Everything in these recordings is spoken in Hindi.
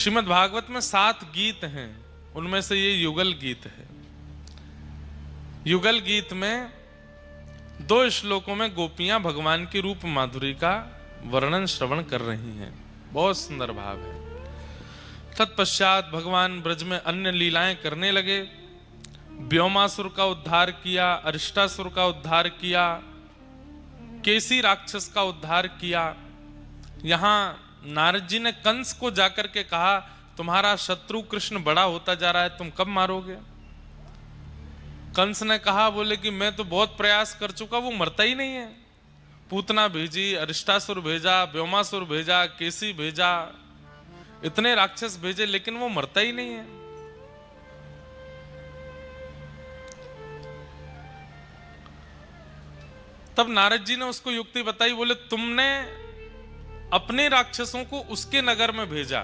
श्रीमद् भागवत में 7 गीत हैं, उनमें से ये युगल गीत है। युगल गीत में 2 श्लोकों में गोपियां भगवान की रूप माधुरी का वर्णन श्रवण कर रही हैं। बहुत सुंदर भाव है। तत्पश्चात भगवान ब्रज में अन्य लीलाएं करने लगे। व्योमासुर का उद्धार किया, अरिष्टासुर का उद्धार किया, केसी राक्षस का उद्धार किया। यहां नारद जी ने कंस को जाकर के कहा, तुम्हारा शत्रु कृष्ण बड़ा होता जा रहा है, तुम कब मारोगे? कंस ने कहा, बोले कि मैं तो बहुत प्रयास कर चुका, वो मरता ही नहीं है। पूतना भेजी, अरिष्टासुर भेजा, व्योमासुर भेजा, केसी भेजा, इतने राक्षस भेजे, लेकिन वो मरता ही नहीं है। तब नारद जी ने उसको युक्ति बताई, बोले तुमने अपने राक्षसों को उसके नगर में भेजा,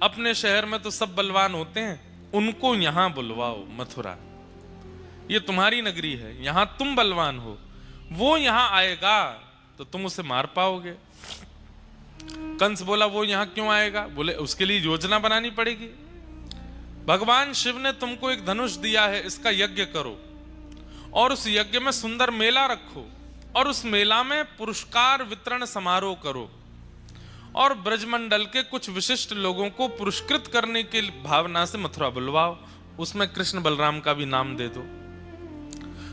अपने शहर में तो सब बलवान होते हैं, उनको यहां बुलवाओ मथुरा, ये तुम्हारी नगरी है, यहां तुम बलवान हो, वो यहां आएगा तो तुम उसे मार पाओगे। कंस बोला, वो यहां क्यों आएगा? बोले उसके लिए योजना बनानी पड़ेगी। भगवान शिव ने तुमको एक धनुष दिया है, इसका यज्ञ करो और उस यज्ञ में सुंदर मेला रखो और उस मेला में पुरस्कार वितरण समारोह करो और ब्रजमंडल के कुछ विशिष्ट लोगों को पुरस्कृत करने की भावना से मथुरा बुलवाओ, उसमें कृष्ण बलराम का भी नाम दे दो।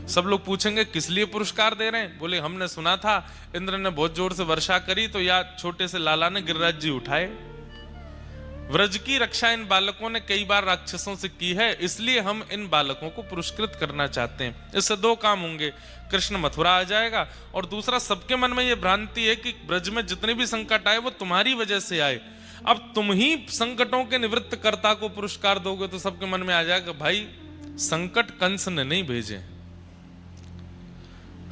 सब लोग पूछेंगे किस लिए पुरस्कार दे रहे हैं? बोले हमने सुना था इंद्र ने बहुत जोर से वर्षा करी तो या छोटे से लाला ने गिरिराज जी उठाए। व्रज की रक्षा इन बालकों ने कई बार राक्षसों से की है, इसलिए हम इन बालकों को पुरस्कृत करना चाहते हैं। इससे 2 काम होंगे, कृष्ण मथुरा आ जाएगा और दूसरा सबके मन में यह भ्रांति है कि ब्रज में जितने भी संकट आए वो तुम्हारी वजह से आए। अब तुम ही संकटों के निवृत्त कर्ता को पुरस्कार दोगे तो सबके मन में आ जाएगा, भाई संकट कंस ने नहीं भेजे।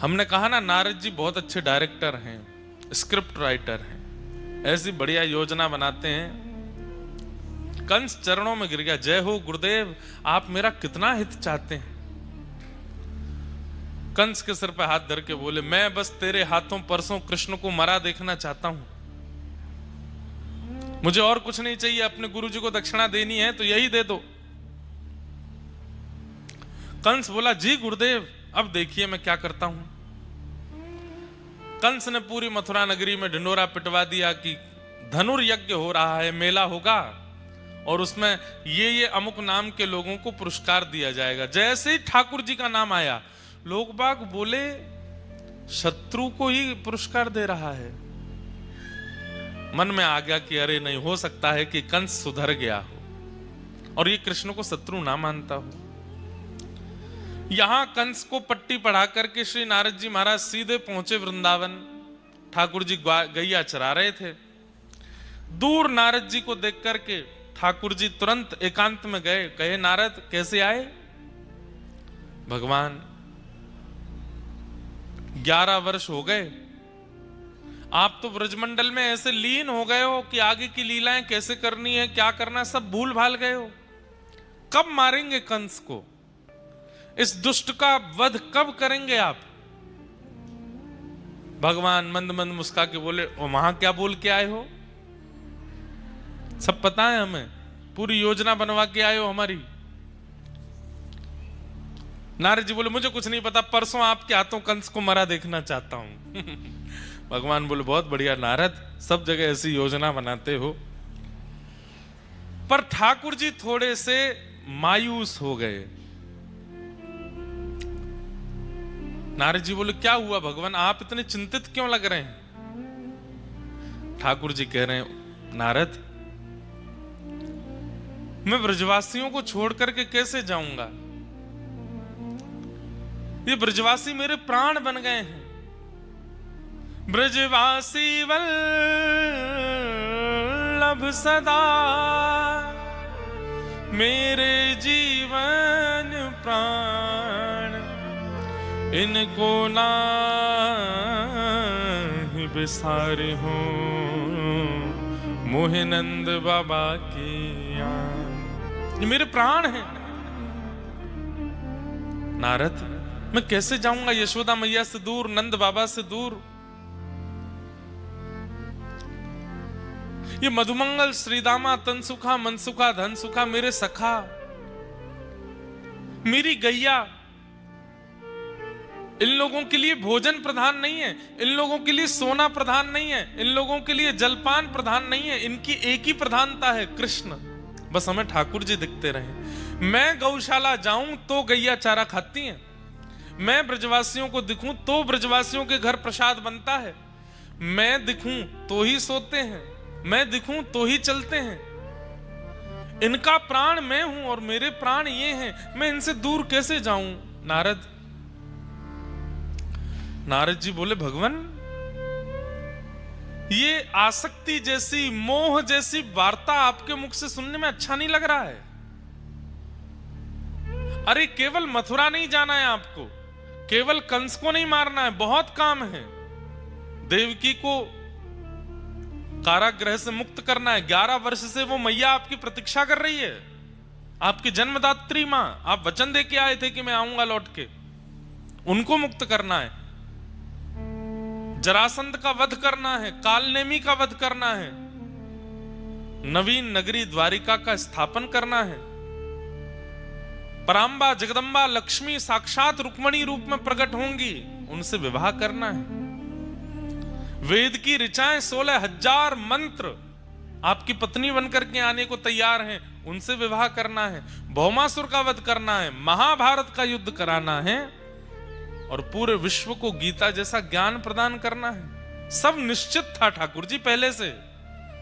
हमने कहा ना, नारद जी बहुत अच्छे डायरेक्टर हैं, स्क्रिप्ट राइटर हैं, ऐसी बढ़िया योजना बनाते हैं। कंस चरणों में गिर गया, जय हो गुरुदेव, आप मेरा कितना हित चाहते हैं। कंस के सिर पर हाथ धर के बोले, मैं बस तेरे हाथों परसों कृष्ण को मरा देखना चाहता हूं, मुझे और कुछ नहीं चाहिए। अपने गुरुजी को दक्षिणा देनी है तो यही दे दो। कंस बोला, जी गुरुदेव, अब देखिए मैं क्या करता हूं। कंस ने पूरी मथुरा नगरी में ढिंडोरा पिटवा दिया कि धनुर्यज्ञ हो रहा है, मेला होगा और उसमें ये अमुक नाम के लोगों को पुरस्कार दिया जाएगा। जैसे ही ठाकुर जी का नाम आया, लोग बाग बोले शत्रु को ही पुरस्कार दे रहा है। मन में आ गया कि अरे नहीं हो सकता है कि कंस सुधर गया हो और ये कृष्ण को शत्रु ना मानता हो। यहां कंस को पट्टी पढ़ा करके श्री नारद जी महाराज सीधे पहुंचे वृंदावन। ठाकुर जी गैया चरा रहे थे। दूर नारद जी को देख करके ठाकुर जी तुरंत एकांत में गए, कहे नारद कैसे आए? भगवान 11 वर्ष हो गए, आप तो ब्रजमंडल में ऐसे लीन हो गए हो कि आगे की लीलाएं कैसे करनी है, क्या करना है, सब भूल भाल गए हो। कब मारेंगे कंस को? इस दुष्ट का वध कब करेंगे आप? भगवान मंद मंद मुस्का के बोले, वहां क्या बोल के आए हो? सब पता है हमें, पूरी योजना बनवा के आए हो हमारी। नारद जी बोले, मुझे कुछ नहीं पता, परसों आपके हाथों कंस को मरा देखना चाहता हूं। भगवान बोले, बहुत बढ़िया नारद, सब जगह ऐसी योजना बनाते हो। पर ठाकुर जी थोड़े से मायूस हो गए। नारद जी बोले, क्या हुआ भगवान, आप इतने चिंतित क्यों लग रहे हैं? ठाकुर जी कह रहे हैं, नारद मैं ब्रजवासियों को छोड़ करके कैसे जाऊंगा? ये ब्रजवासी मेरे प्राण बन गए हैं। ब्रजवासी वल्लभ सदा मेरे जीवन प्राण, इनको नाही बिसारे हो मोहे नंद बाबा की याद। ये मेरे प्राण हैं। नारद मैं कैसे जाऊंगा यशोदा मैया से दूर, नंद बाबा से दूर? ये मधुमंगल श्रीदामा तन सुखा मन सुखा धन सुखा मेरे सखा, मेरी गैया, इन लोगों के लिए भोजन प्रधान नहीं है, इन लोगों के लिए सोना प्रधान नहीं है, इन लोगों के लिए जलपान प्रधान नहीं है, इनकी एक ही प्रधानता है कृष्ण। बस हमें ठाकुर जी दिखते रहे। मैं गौशाला जाऊं तो गैया चारा खाती हैं, मैं ब्रजवासियों को दिखूं तो ब्रजवासियों के घर प्रसाद बनता है, मैं दिखूं तो ही सोते हैं, मैं दिखूं तो ही चलते हैं। इनका प्राण मैं हूं और मेरे प्राण ये हैं, मैं इनसे दूर कैसे जाऊं? नारद जी बोले, भगवान ये आसक्ति जैसी, मोह जैसी वार्ता आपके मुख से सुनने में अच्छा नहीं लग रहा है। अरे केवल मथुरा नहीं जाना है आपको, केवल कंस को नहीं मारना है, बहुत काम है। देवकी को कारागृह से मुक्त करना है, 11 वर्ष से वो मैया आपकी प्रतीक्षा कर रही है, आपकी जन्मदात्री मां। आप वचन दे के आए थे कि मैं आऊंगा लौट के, उनको मुक्त करना है। जरासंध का वध करना है, कालनेमी का वध करना है, नवीन नगरी द्वारिका का स्थापन करना है। परांबा जगदंबा लक्ष्मी साक्षात रुक्मणी रूप में प्रकट होंगी, उनसे विवाह करना है। वेद की ऋचाएं 16,000 मंत्र आपकी पत्नी बनकर के आने को तैयार हैं, उनसे विवाह करना है। भौमासुर का वध करना है, महाभारत का युद्ध कराना है और पूरे विश्व को गीता जैसा ज्ञान प्रदान करना है। सब निश्चित था ठाकुर जी पहले से,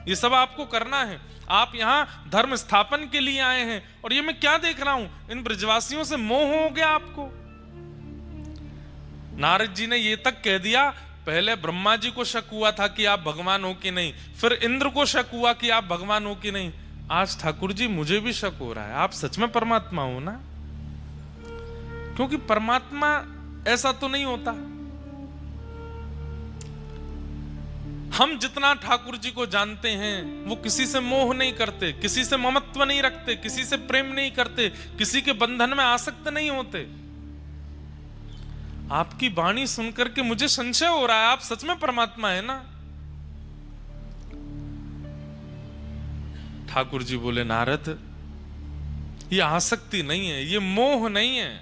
ये सब आपको करना है। आप यहां धर्म स्थापन के लिए आए हैं और ये मैं क्या देख रहा हूं, इन ब्रजवासियों से मोह हो गया आपको। नारद जी ने ये तक कह दिया, पहले ब्रह्मा जी को शक हुआ था कि आप भगवान हो कि नहीं, फिर इंद्र को शक हुआ कि आप भगवान हो कि नहीं, आज ठाकुर जी मुझे भी शक हो रहा है, आप सच में परमात्मा हो ना? क्योंकि परमात्मा ऐसा तो नहीं होता। हम जितना ठाकुर जी को जानते हैं वो किसी से मोह नहीं करते, किसी से ममत्व नहीं रखते, किसी से प्रेम नहीं करते, किसी के बंधन में आसक्त नहीं होते। आपकी वाणी सुनकर के मुझे संशय हो रहा है, आप सच में परमात्मा है ना? ठाकुर जी बोले, नारद ये आसक्ति नहीं है, ये मोह नहीं है,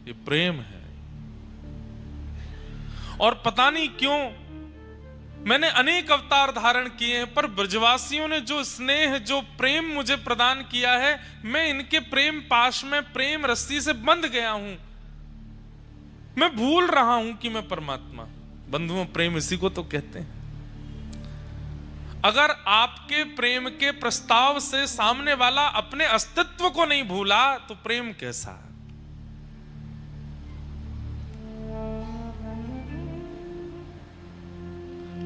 ये प्रेम है। और पता नहीं क्यों मैंने अनेक अवतार धारण किए हैं, पर ब्रजवासियों ने जो स्नेह, जो प्रेम मुझे प्रदान किया है, मैं इनके प्रेम पाश में, प्रेम रस्सी से बंध गया हूं। मैं भूल रहा हूं कि मैं परमात्मा। बंधुओं, प्रेम इसी को तो कहते हैं। अगर आपके प्रेम के प्रस्ताव से सामने वाला अपने अस्तित्व को नहीं भूला तो प्रेम कैसा?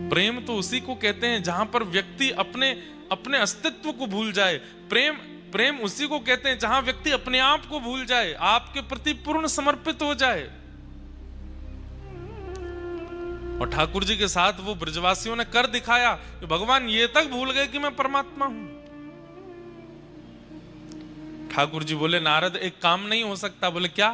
प्रेम तो उसी को कहते हैं जहां पर व्यक्ति अपने अस्तित्व को भूल जाए। प्रेम उसी को कहते हैं जहां व्यक्ति अपने आप को भूल जाए, आपके प्रति पूर्ण समर्पित हो जाए। और ठाकुर जी के साथ वो ब्रजवासियों ने कर दिखाया कि भगवान ये तक भूल गए कि मैं परमात्मा हूं। ठाकुर जी बोले, नारद एक काम नहीं हो सकता। बोले क्या?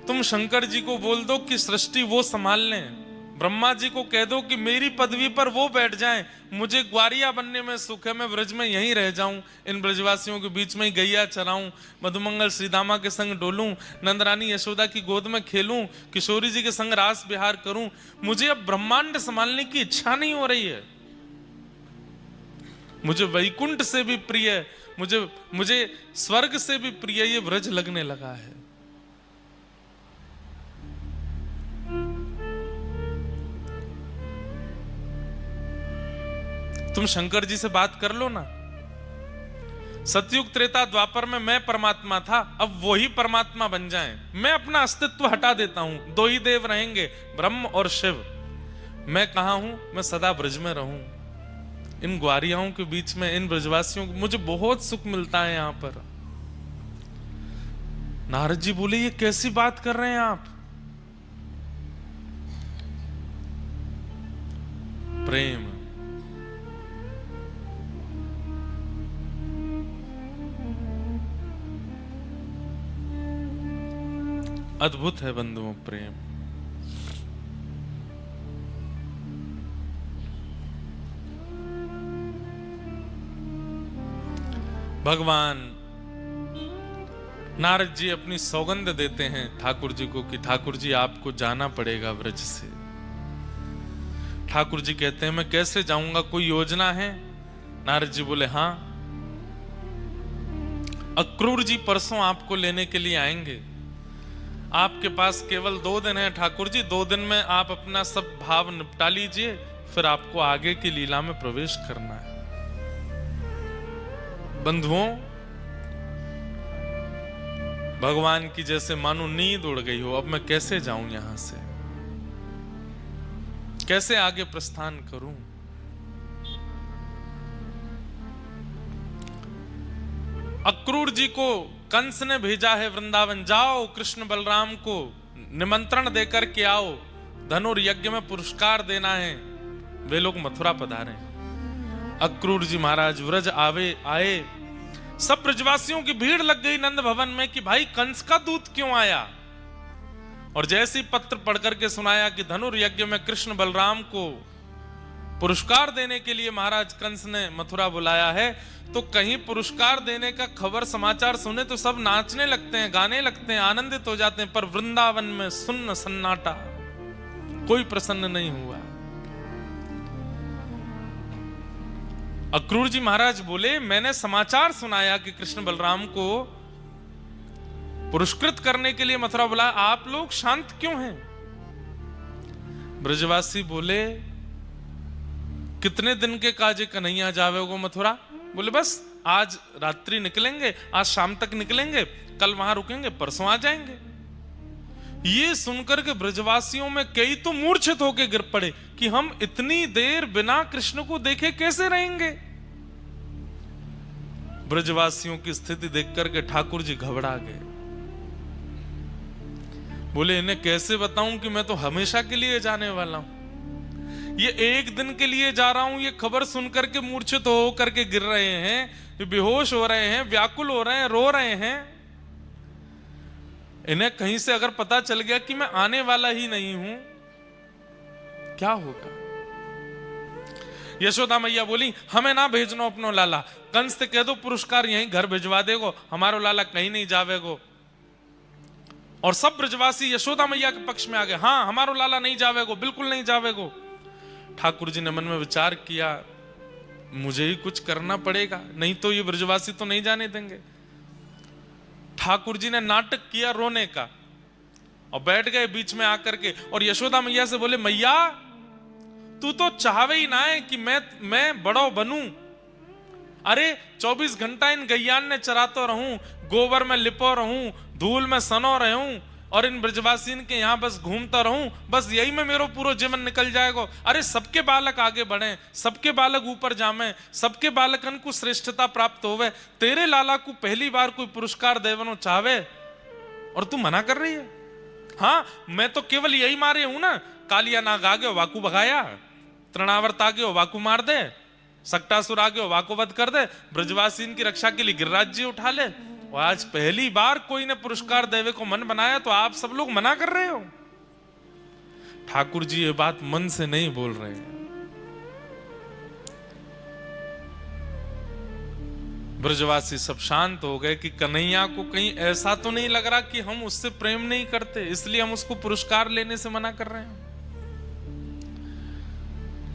तुम शंकर जी को बोल दो कि सृष्टि वो संभाल लें, ब्रह्मा जी को कह दो कि मेरी पदवी पर वो बैठ जाएं, मुझे ग्वारिया बनने में सुख है, मैं ब्रज में यहीं रह जाऊं, इन ब्रजवासियों के बीच में ही गैया चराऊं, मधुमंगल श्रीदामा के संग डोलूं, नंदरानी यशोदा की गोद में खेलूं, किशोरी जी के संग रास विहार करूं। मुझे अब ब्रह्मांड संभालने की इच्छा नहीं हो रही है। मुझे वैकुंठ से भी प्रिय, मुझे स्वर्ग से भी प्रिय ये ब्रज लगने लगा है। तुम शंकर जी से बात कर लो ना। सतयुग त्रेता द्वापर में मैं परमात्मा था, अब वो ही परमात्मा बन जाएं। मैं अपना अस्तित्व हटा देता हूं, दो ही देव रहेंगे, ब्रह्म और शिव। मैं कहां हूं? मैं सदा ब्रज में रहूं, इन ग्वारियाओं के बीच में, इन ब्रजवासियों को मुझे बहुत सुख मिलता है यहां पर। नारद जी बोले, ये कैसी बात कर रहे हैं आप? प्रेम अद्भुत है बंधुओं, प्रेम। भगवान नारद जी अपनी सौगंध देते हैं ठाकुर जी को कि ठाकुर जी आपको जाना पड़ेगा ब्रज से। ठाकुर जी कहते हैं मैं कैसे जाऊंगा, कोई योजना है? नारद जी बोले हाँ, अक्रूर जी परसों आपको लेने के लिए आएंगे। आपके पास केवल 2 दिन है ठाकुर जी, 2 दिन में आप अपना सब भाव निपटा लीजिए, फिर आपको आगे की लीला में प्रवेश करना है। बंधुओं, भगवान की जैसे मानो नींद उड़ गई हो, अब मैं कैसे जाऊं यहां से, कैसे आगे प्रस्थान करूं? अक्रूर जी को कंस ने भेजा है वृंदावन, जाओ कृष्ण बलराम को निमंत्रण देकर के आओ, धनुर्यज्ञ में पुरस्कार देना है। वे लोग मथुरा पधारे। अक्रूर जी महाराज व्रज आए, सब ब्रजवासियों की भीड़ लग गई नंद भवन में कि भाई कंस का दूत क्यों आया। और जैसे ही पत्र पढ़कर के सुनाया कि धनुर्यज्ञ में कृष्ण बलराम को पुरस्कार देने के लिए महाराज कंस ने मथुरा बुलाया है, तो कहीं पुरस्कार देने का खबर समाचार सुने तो सब नाचने लगते हैं, गाने लगते हैं, आनंदित हो जाते हैं, पर वृंदावन में सुन्न सन्नाटा, कोई प्रसन्न नहीं हुआ। अक्रूर जी महाराज बोले मैंने समाचार सुनाया कि कृष्ण बलराम को पुरस्कृत करने के लिए मथुरा बुलाया, आप लोग शांत क्यों हैं? ब्रजवासी बोले कितने दिन के काजे कन्हैया जावेगो मथुरा? बोले बस आज रात्रि निकलेंगे, आज शाम तक निकलेंगे, कल वहां रुकेंगे, परसों आ जाएंगे। ये सुनकर के ब्रजवासियों में कई तो मूर्छित होकर गिर पड़े कि हम इतनी देर बिना कृष्ण को देखे कैसे रहेंगे। ब्रजवासियों की स्थिति देखकर के ठाकुर जी घबरा गए। बोले इन्हें कैसे बताऊं कि मैं तो हमेशा के लिए जाने वाला हूं, ये एक दिन के लिए जा रहा हूं। ये खबर सुनकर के मूर्छित हो करके गिर रहे हैं, बेहोश हो रहे हैं, व्याकुल हो रहे हैं, रो रहे हैं। इन्हें कहीं से अगर पता चल गया कि मैं आने वाला ही नहीं हूं, क्या होगा? यशोदा मैया बोली हमें ना भेजनो अपनो लाला, कंस से कह दो पुरस्कार यहीं घर भिजवा देगो, हमारो लाला कहीं नहीं जावेगो। और सब ब्रजवासी यशोदा मैया के पक्ष में आ गए, हाँ हमारो लाला नहीं जावेगो, बिल्कुल नहीं जावेगो। ठाकुर जी ने मन में विचार किया मुझे ही कुछ करना पड़ेगा, नहीं तो ये ब्रजवासी तो नहीं जाने देंगे। ठाकुर जी ने नाटक किया रोने का और बैठ गए बीच में आकर के और यशोदा मैया से बोले मैया तू तो चाहवे ही ना है कि मैं बड़ो बनूं। अरे 24 घंटा इन गैयान ने चरातो रहूं, गोबर में लिपो रहूं, धूल में सनो रहूं और इन ब्रजवासीन के यहाँ बस घूमता रहूं, बस यही में मेरो पूरा जीवन निकल जाएगा। अरे सबके बालक आगे बढ़े, सबके बालक ऊपर जामे, सबके बालकन को श्रेष्ठता प्राप्त होवे, तेरे लाला को पहली बार कोई पुरस्कार देवनो चाहे और तू मना कर रही है। हाँ मैं तो केवल यही मारे हूं ना, कालिया नाग आ गयो वाकू भगाया, तृणावर्त आ गयो वाकू मार दे, सक्टासुर आ गयो वाकू वध कर दे, ब्रजवासीन की रक्षा के लिए गिरिराज जी उठा ले। और आज पहली बार कोई ने पुरस्कार देवे को मन बनाया तो आप सब लोग मना कर रहे हो। ठाकुर जी ये बात मन से नहीं बोल रहे हैं। ब्रजवासी सब शांत हो गए कि कन्हैया को कहीं ऐसा तो नहीं लग रहा कि हम उससे प्रेम नहीं करते, इसलिए हम उसको पुरस्कार लेने से मना कर रहे हैं।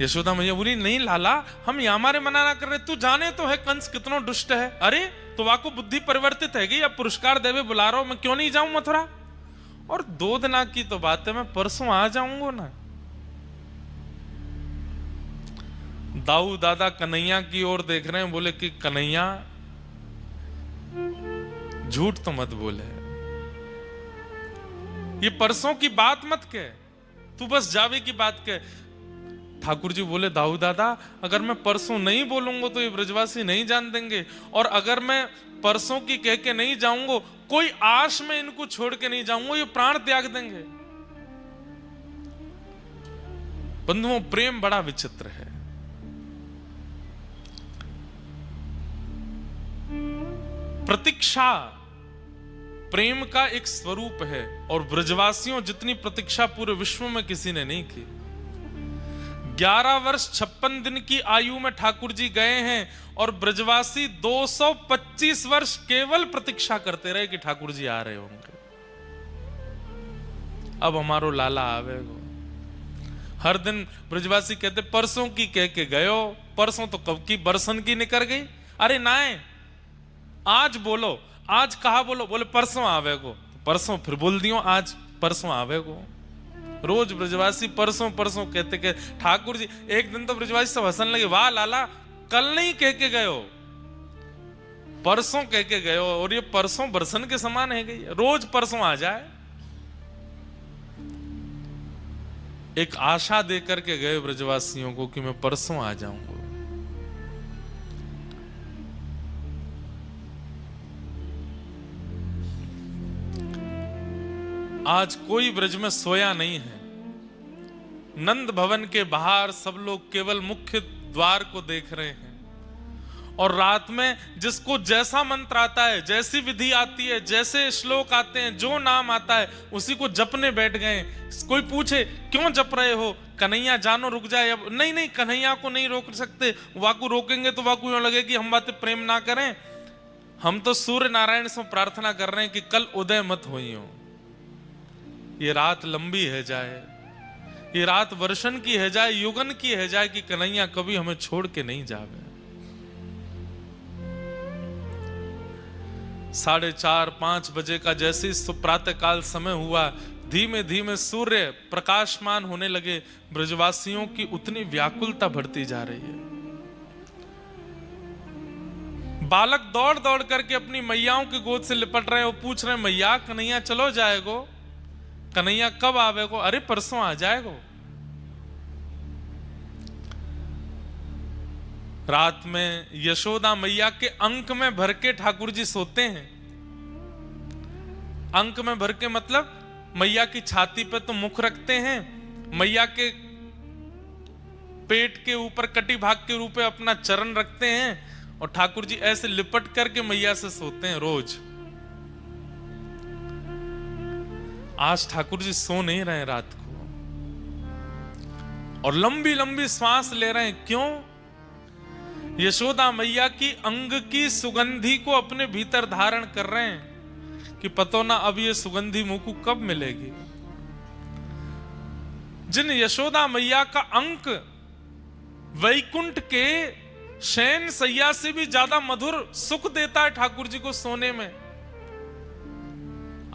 यशोदा मैया बोली नहीं लाला हम यहाँ हमारे मना ना कर रहे, तू जाने तो है कंस कितना दुष्ट है। अरे तो वाको बुद्धि परिवर्तित है गई, अब पुरस्कार देवे बुला रहा हूं, मैं क्यों नहीं जाऊं मथुरा? और 2 दिन की तो बात है, मैं परसों आ जाऊंगा ना। दाऊ दादा कन्हैया की ओर देख रहे हैं, बोले कि कन्हैया झूठ तो मत बोले, ये परसों की बात मत कह, तू बस जावे की बात कह। ठाकुर जी बोले दाऊ दादा अगर मैं परसों नहीं बोलूंगा तो ये ब्रजवासी नहीं जान देंगे, और अगर मैं परसों की कह के नहीं जाऊंगा, कोई आश में इनको छोड़ के नहीं जाऊंगा, ये प्राण त्याग देंगे। बंधुओं प्रेम बड़ा विचित्र है। प्रतीक्षा प्रेम का एक स्वरूप है और ब्रजवासियों जितनी प्रतीक्षा पूरे विश्व में किसी ने नहीं की। 11 वर्ष 56 दिन की आयु में ठाकुर जी गए हैं और ब्रजवासी 225 वर्ष केवल प्रतीक्षा करते रहे कि ठाकुर जी आ रहे होंगे। अब हमारो लाला आवेगो। हर दिन ब्रजवासी कहते परसों की कह के गयो, परसों तो कब की बरसन की निकल गई। अरे नाए, आज बोलो, आज कहा बोलो, बोले परसों आवेगो। परसों फिर बोल दियो आज परसों आवेगो। रोज ब्रजवासी परसों परसों कहते के ठाकुर जी। एक दिन तो ब्रजवासी सब हंसने लगे, वाह लाला कल नहीं कह के गयो, परसों कह के गयो, और ये परसों बरसन के समान है गई, रोज परसों आ जाए। एक आशा दे करके गए ब्रजवासियों को कि मैं परसों आ जाऊंगा। आज कोई ब्रज में सोया नहीं है। नंद भवन के बाहर सब लोग केवल मुख्य द्वार को देख रहे हैं, और रात में जिसको जैसा मंत्र आता है, जैसी विधि आती है, जैसे श्लोक आते हैं, जो नाम आता है उसी को जपने बैठ गए। कोई पूछे क्यों जप रहे हो, कन्हैया जानो रुक जाए। अब नहीं नहीं, कन्हैया को नहीं रोक सकते, वाकु रोकेंगे तो वाकु यूं लगे कि हम बातें प्रेम ना करें। हम तो सूर्य नारायण से प्रार्थना कर रहे हैं कि कल उदय मत होई हो, ये रात लंबी है जाए, ये रात वर्षन की है जाए, युगन की है जाए, कि कन्हैया कभी हमें छोड़ के नहीं जावे। 4:30-5 बजे का जैसे प्रातः काल समय हुआ, धीमे धीमे सूर्य प्रकाशमान होने लगे। ब्रजवासियों की उतनी व्याकुलता बढ़ती जा रही है। बालक दौड़ दौड़ करके अपनी मैयाओं की गोद से लिपट रहे हैं। वो पूछ रहे हैं, मैया कन्हैया चलो जाएगो, कन्हैया कब आवेगो? अरे परसों आ जाएगो। रात में यशोदा मैया के अंक में भर के ठाकुर जी सोते हैं। अंक में भर के मतलब मैया की छाती पे तो मुख रखते हैं, मैया के पेट के ऊपर कटी भाग के रूप में अपना चरण रखते हैं, और ठाकुर जी ऐसे लिपट करके मैया से सोते हैं रोज। आज ठाकुर जी सो नहीं रहे रात को, और लंबी लंबी सांस ले रहे हैं। क्यों? यशोदा मैया की अंग की सुगंधी को अपने भीतर धारण कर रहे हैं कि पतो ना अब ये सुगंधी मुंह को कब मिलेगी। जिन यशोदा मैया का अंक वैकुंठ के शयन सैया से भी ज्यादा मधुर सुख देता है ठाकुर जी को सोने में,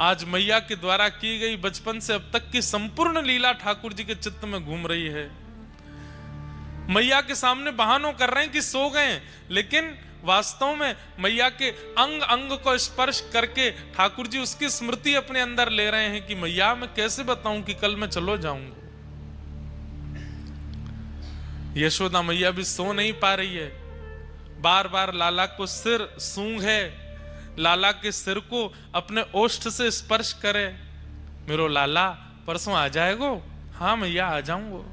आज मैया के द्वारा की गई बचपन से अब तक की संपूर्ण लीला ठाकुर जी के चित्त में घूम रही है। मैया के सामने बहानों कर रहे हैं कि सो गए, लेकिन वास्तव में मैया के अंग अंग को स्पर्श करके ठाकुर जी उसकी स्मृति अपने अंदर ले रहे हैं कि मैया मैं कैसे बताऊं कि कल मैं चलो जाऊंगा। यशोदा मैया भी सो नहीं पा रही है, बार बार लाला को सिर सूंघे, लाला के सिर को अपने ओष्ठ से स्पर्श करे। मेरो लाला परसों आ जाएगो? हाँ मैया आ जाऊंगो।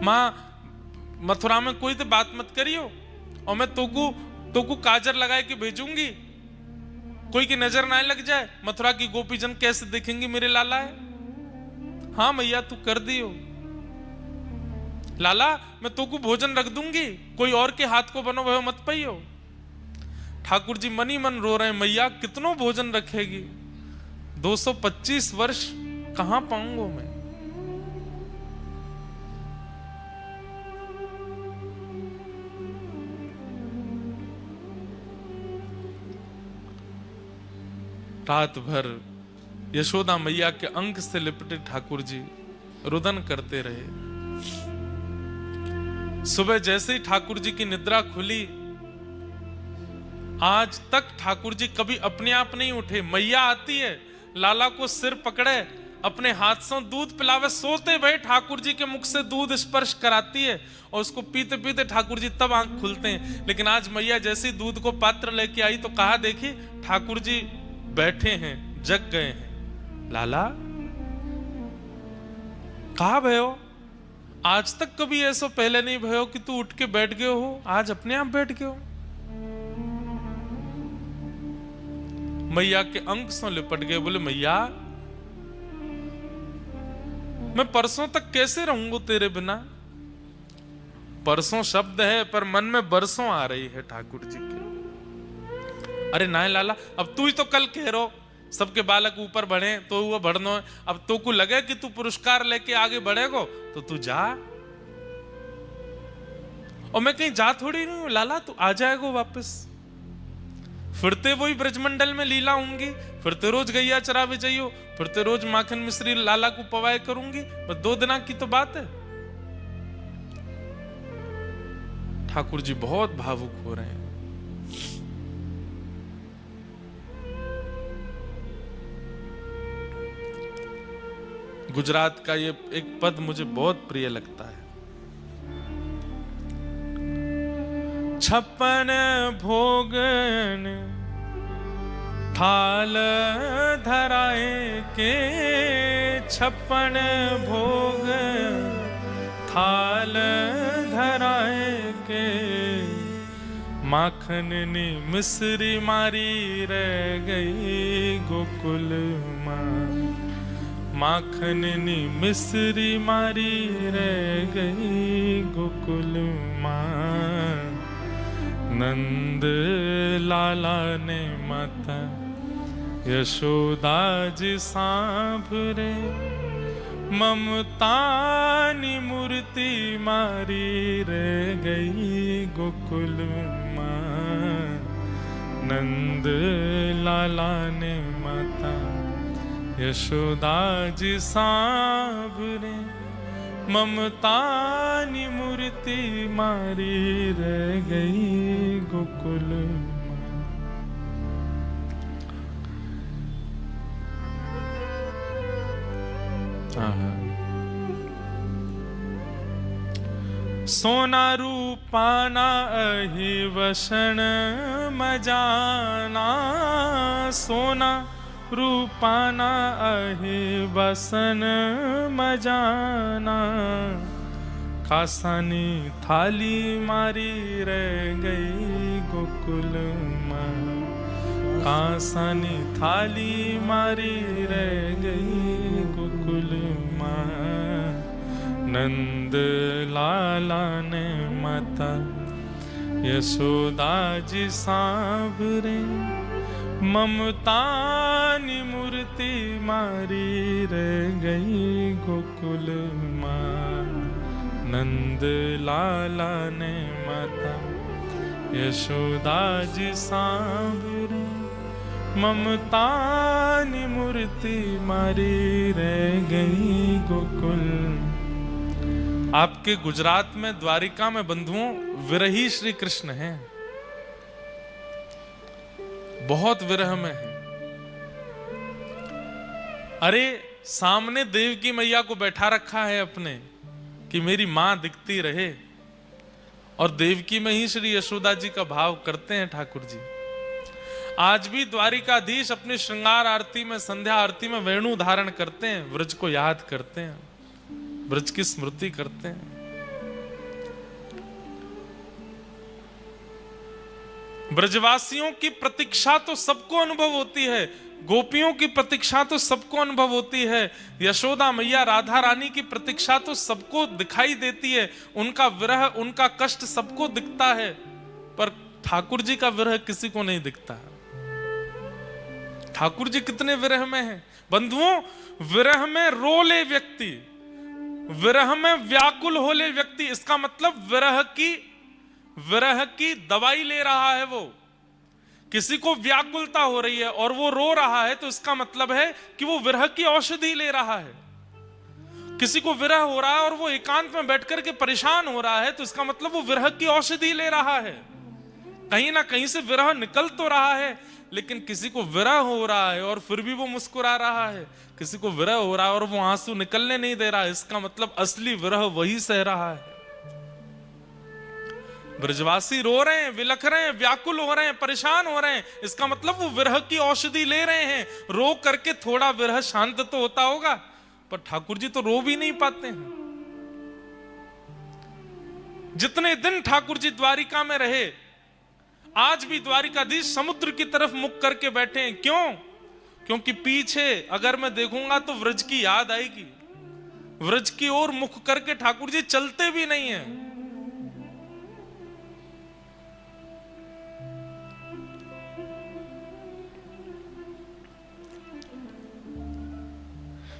मां मथुरा में कोई तो बात मत करियो, और मैं तोकू काजर लगाए के भेजूंगी, कोई की नजर ना लग जाए, मथुरा की गोपीजन कैसे देखेंगे मेरे लाला है। हाँ मैया तू कर दियो। लाला मैं तोकू भोजन रख दूंगी, कोई और के हाथ को बनो वह मत पाइयो। ठाकुर जी मन ही मन रो रहे हैं, मैया कितनों भोजन रखेगी, 225 वर्ष कहां पाऊंगा मैं। रात भर यशोदा मैया के अंक से लिपटे ठाकुर जी रुदन करते रहे। सुबह जैसे ही ठाकुर जी की निद्रा खुली, आज तक ठाकुर जी कभी अपने आप नहीं उठे। मैया आती है, लाला को सिर पकड़े, अपने हाथ से दूध पिलावे, सोते भय ठाकुर जी के मुख से दूध स्पर्श कराती है, और उसको पीते पीते ठाकुर जी तब आंख खुलते हैं। लेकिन आज मैया जैसे ही दूध को पात्र लेके आई तो कहा, देखी ठाकुर जी बैठे हैं, जग गए हैं। लाला कहा भयो? आज तक कभी ऐसा पहले नहीं भयो कि तू उठ के बैठ गए हो, आज अपने आप बैठ गए हो। मैया के अंक से लिपट गए, बोले मैया मैं परसों तक कैसे रहूंगा तेरे बिना। परसों शब्द है पर मन में बरसों आ रही है ठाकुर जी की। अरे नाय लाला, अब तू ही तो कल कह रो सबके बालक ऊपर बढ़े तो वो बढ़नो है। अब तो को लगे कि तू पुरस्कार लेके आगे बढ़ेगो तो तू जा। और मैं कहीं जा थोड़ी नहीं हूं लाला, तू आ जाएगो वापस। फिरते वही ब्रजमंडल में लीला होंगी, फिरते रोज गैया चरावे जाइयो, फिरते रोज माखन मिश्री लाला को पवाए करूंगी। बस 2 दिना की तो बात है। ठाकुर जी बहुत भावुक हो रहे हैं। गुजरात का ये एक पद मुझे बहुत प्रिय लगता है। 56 भोगन थाल धराए के, 56 भोग थाल धराए के, माखन ने मिश्री मारी रह गई गोकुल माँ। माखन ने मिश्री मारी रह गई गोकुल माँ। नंद लाला ने माता यशोदा जी सांभरे, ममतानी मूर्ति मारी रह गई गोकुल माँ। नंद लाला ने माता यशोदा जी सांभरे, ममतानी मूर्ति मारी रह गई गोकुल माँ। सोना रूपाना अहि वसन मजाना, सोना रूपाना अहि बसन मजाना। कासानी थाली मारी रह गई गोकुल माँ। कासानी थाली मारी रह गई गोकुल माँ। नंद लाला ने माता यशोदा जी सांभरे, ममतानी मूर्ति मारी रह गई गोकुल माँ। नंद लाला ने माता यशोदा जी सांभरे, ममतानी मूर्ति मारी रह गई गोकुल। आपके गुजरात में द्वारिका में बंधुओं विरही श्री कृष्ण हैं, बहुत विरह में है। अरे सामने देवकी मैया को बैठा रखा है अपने कि मेरी मां दिखती रहे, और देवकी में ही श्री यशोदा जी का भाव करते हैं ठाकुर जी। आज भी द्वारिकाधीश अपनी श्रृंगार आरती में, संध्या आरती में वेणु धारण करते हैं, ब्रज को याद करते हैं, ब्रज की स्मृति करते हैं। ब्रजवासियों की प्रतीक्षा तो सबको अनुभव होती है, गोपियों की प्रतीक्षा तो सबको अनुभव होती है, यशोदा मैया राधा रानी की प्रतीक्षा तो सबको दिखाई देती है, उनका विरह उनका कष्ट सबको दिखता है, पर ठाकुर जी का विरह किसी को नहीं दिखता। ठाकुर जी कितने विरह में हैं बंधुओं। विरह में रो ले व्यक्ति, विरह में व्याकुल हो ले व्यक्ति, इसका मतलब विरह की दवाई ले रहा है। वो किसी को व्याकुलता हो रही है और वो रो रहा है तो इसका मतलब है कि वो विरह की औषधि ले रहा है। किसी को विरह हो रहा है और वो एकांत में बैठकर के परेशान हो रहा है तो इसका मतलब वो विरह की औषधि ले रहा है। कहीं ना कहीं से विरह निकल तो रहा है, लेकिन किसी को विरह हो रहा है और फिर भी वो मुस्कुरा रहा है, किसी को विरह हो रहा है और वो आंसू निकलने नहीं दे रहा है, इसका मतलब असली विरह वही सह रहा है। ब्रजवासी रो रहे हैं, विलख रहे हैं, व्याकुल हो रहे हैं, परेशान हो रहे हैं, इसका मतलब वो विरह की औषधि ले रहे हैं। रो करके थोड़ा विरह शांत तो होता होगा, पर ठाकुर जी तो रो भी नहीं पाते हैं। जितने दिन ठाकुर जी द्वारिका में रहे, आज भी द्वारिकाधीश समुद्र की तरफ मुख करके बैठे हैं। क्यों? क्योंकि पीछे अगर मैं देखूंगा तो व्रज की याद आएगी, व्रज की ओर मुख करके ठाकुर जी चलते भी नहीं है।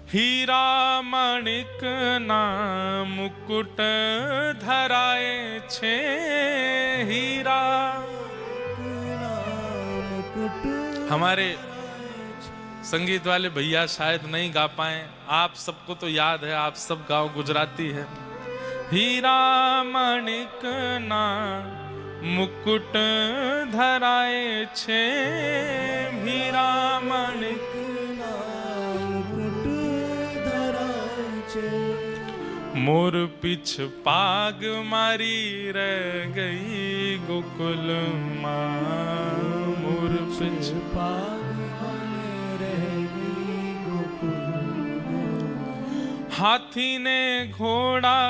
हीरा माणिक ना मुकुट धराए छे, हीरा हमारे संगीत वाले भैया शायद नहीं गा पाए, आप सबको तो याद है, आप सब गाओ, गुजराती है। हीरा माणिक ना मुकुट धराए छे, हीरा माणिक मोर पिछ पाग मारी रह गई गोकुल माँ, मोर पिछ पाग रह गई गोकुल। हाथी ने घोड़ा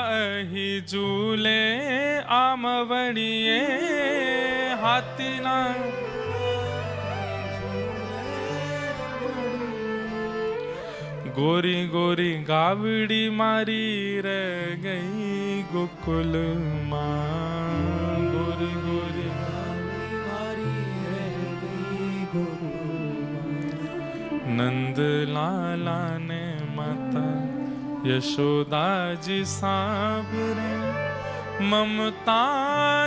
ही झूले आमवड़िए, हाथी ना गोरी गोरी गावड़ी मारी रह गई गोकुल माँ, गोरी गोरी मारी रह गई गोकुल। नंद लाला ने माता यशोदा जी सांवरे, ममता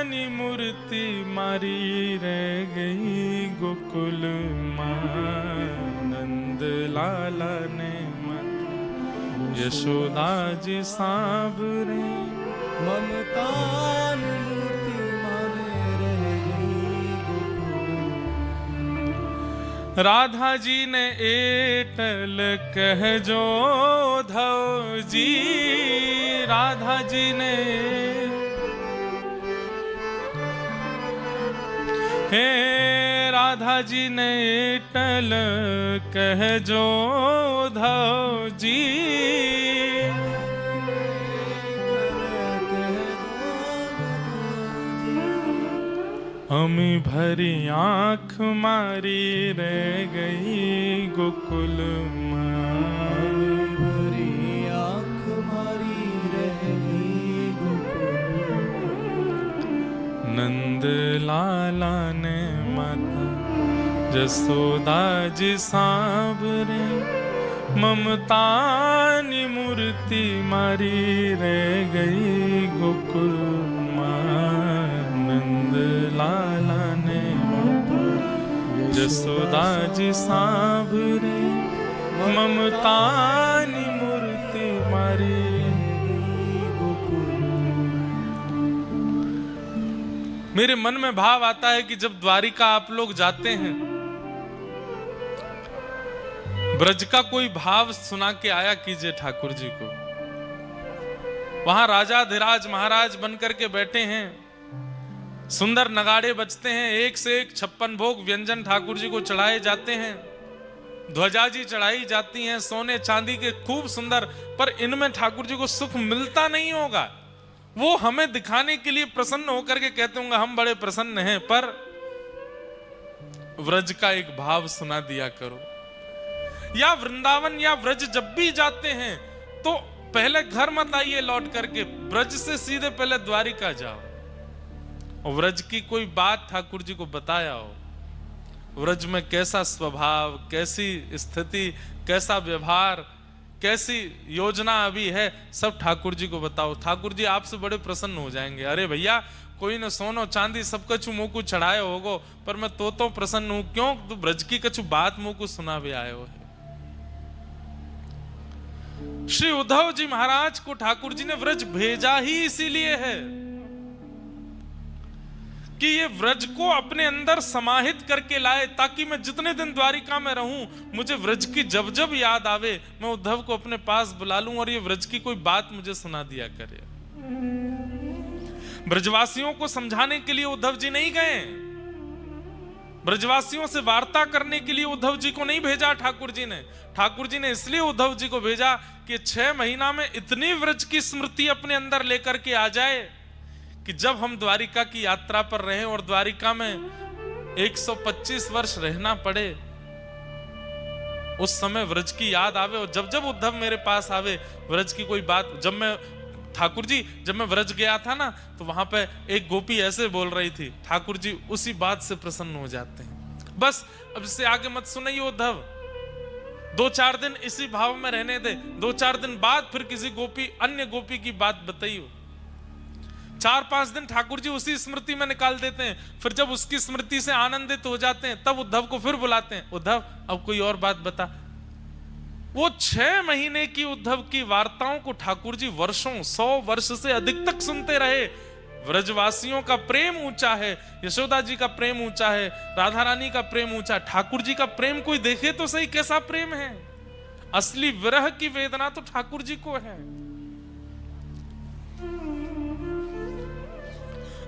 नी मूर्ति मारी रह गई गोकुल माँ। नंद लाला ने यशोदा जी सांवरे, ममता नी मूर्ति मारे रह गई गोकुल। राधा जी ने एटल कह जो धव जी, राधा जी ने हे राधा जी ने एटल कह जो धव जी, हमी भरी आंख मारी रह गई गोकुल माँ, भरी आंख मारी रह गई गोकुल। नंद लाला ने माता जसोदा जी सांवरे, ममता नी मूर्ति मारी रह गई गोकुल माँ। नंद लाला ने जसोदा जी सांवरे, ममता नी मूर्ति मारी गई गोकुल। मेरे मन में भाव आता है कि जब द्वारिका आप लोग जाते हैं, ब्रज का कोई भाव सुना के आया कीजिए ठाकुर जी को। वहां राजाधिराज महाराज बनकर के बैठे हैं, सुंदर नगाड़े बजते हैं, एक से एक 56 भोग व्यंजन ठाकुर जी को चढ़ाए जाते हैं, ध्वजा जी चढ़ाई जाती हैं सोने चांदी के खूब सुंदर। पर इनमें ठाकुर जी को सुख मिलता नहीं होगा। वो हमें दिखाने के लिए प्रसन्न होकर के कहते होंगे हम बड़े प्रसन्न हैं, पर व्रज का एक भाव सुना दिया करो। या वृंदावन या व्रज जब भी जाते हैं तो पहले घर मत आइए लौट करके, ब्रज से सीधे पहले द्वारिका जाओ और व्रज की कोई बात ठाकुर जी को बताया हो, व्रज में कैसा स्वभाव, कैसी स्थिति, कैसा व्यवहार, कैसी योजना अभी है, सब ठाकुर जी को बताओ। ठाकुर जी आपसे बड़े प्रसन्न हो जाएंगे। अरे भैया कोई न सोनो चांदी सब कछु मुंह को चढ़ाए होगो, पर मैं तो प्रसन्न हूं। क्यों? तो ब्रज की कछु बात मुंह को सुना भी आए हो। श्री उद्धव जी महाराज को ठाकुर जी ने व्रज भेजा ही इसीलिए है कि ये व्रज को अपने अंदर समाहित करके लाए, ताकि मैं जितने दिन द्वारिका में रहूं मुझे व्रज की जब जब याद आवे मैं उद्धव को अपने पास बुला लूं और ये व्रज की कोई बात मुझे सुना दिया करे। ब्रजवासियों को समझाने के लिए उद्धव जी नहीं गए, ब्रजवासियों से वार्ता करने के लिए उद्धव जी को नहीं भेजा ठाकुर जी ने। ठाकुर जी ने इसलिए उद्धव जी को भेजा कि 6 महीना में इतनी व्रज की स्मृति अपने अंदर लेकर के आ जाए कि जब हम द्वारिका की यात्रा पर रहे और द्वारिका में 125 वर्ष रहना पड़े उस समय व्रज की याद आवे, और जब जब उद्धव मेरे पास आवे व्रज की कोई बात, जब मैं ठाकुर जी जब मैं व्रज गया था ना, तो वहां पे एक गोपी ऐसे बोल रही थी, ठाकुर जी उसी बात से प्रसन्न हो जाते हैं। बस अब इससे आगे मत सुनाइए उद्धव, 2-4 दिन इसी भाव में रहने दे, 2-4 दिन बाद फिर किसी गोपी अन्य गोपी की बात बताइयो। 4-5 दिन ठाकुर जी उसी स्मृति में निकाल देते हैं, फिर जब उसकी स्मृति से आनंदित हो जाते हैं तब उद्धव को फिर बुलाते हैं, उद्धव अब कोई और बात बता। वो 6 महीने की उद्धव की वार्ताओं को ठाकुर जी वर्षों 100 वर्ष से अधिक तक सुनते रहे। व्रजवासियों का प्रेम ऊंचा है, यशोदा जी का प्रेम ऊंचा है, राधा रानी का प्रेम ऊंचा, ठाकुर जी का प्रेम कोई देखे तो सही कैसा प्रेम है। असली विरह की वेदना तो ठाकुर जी को है।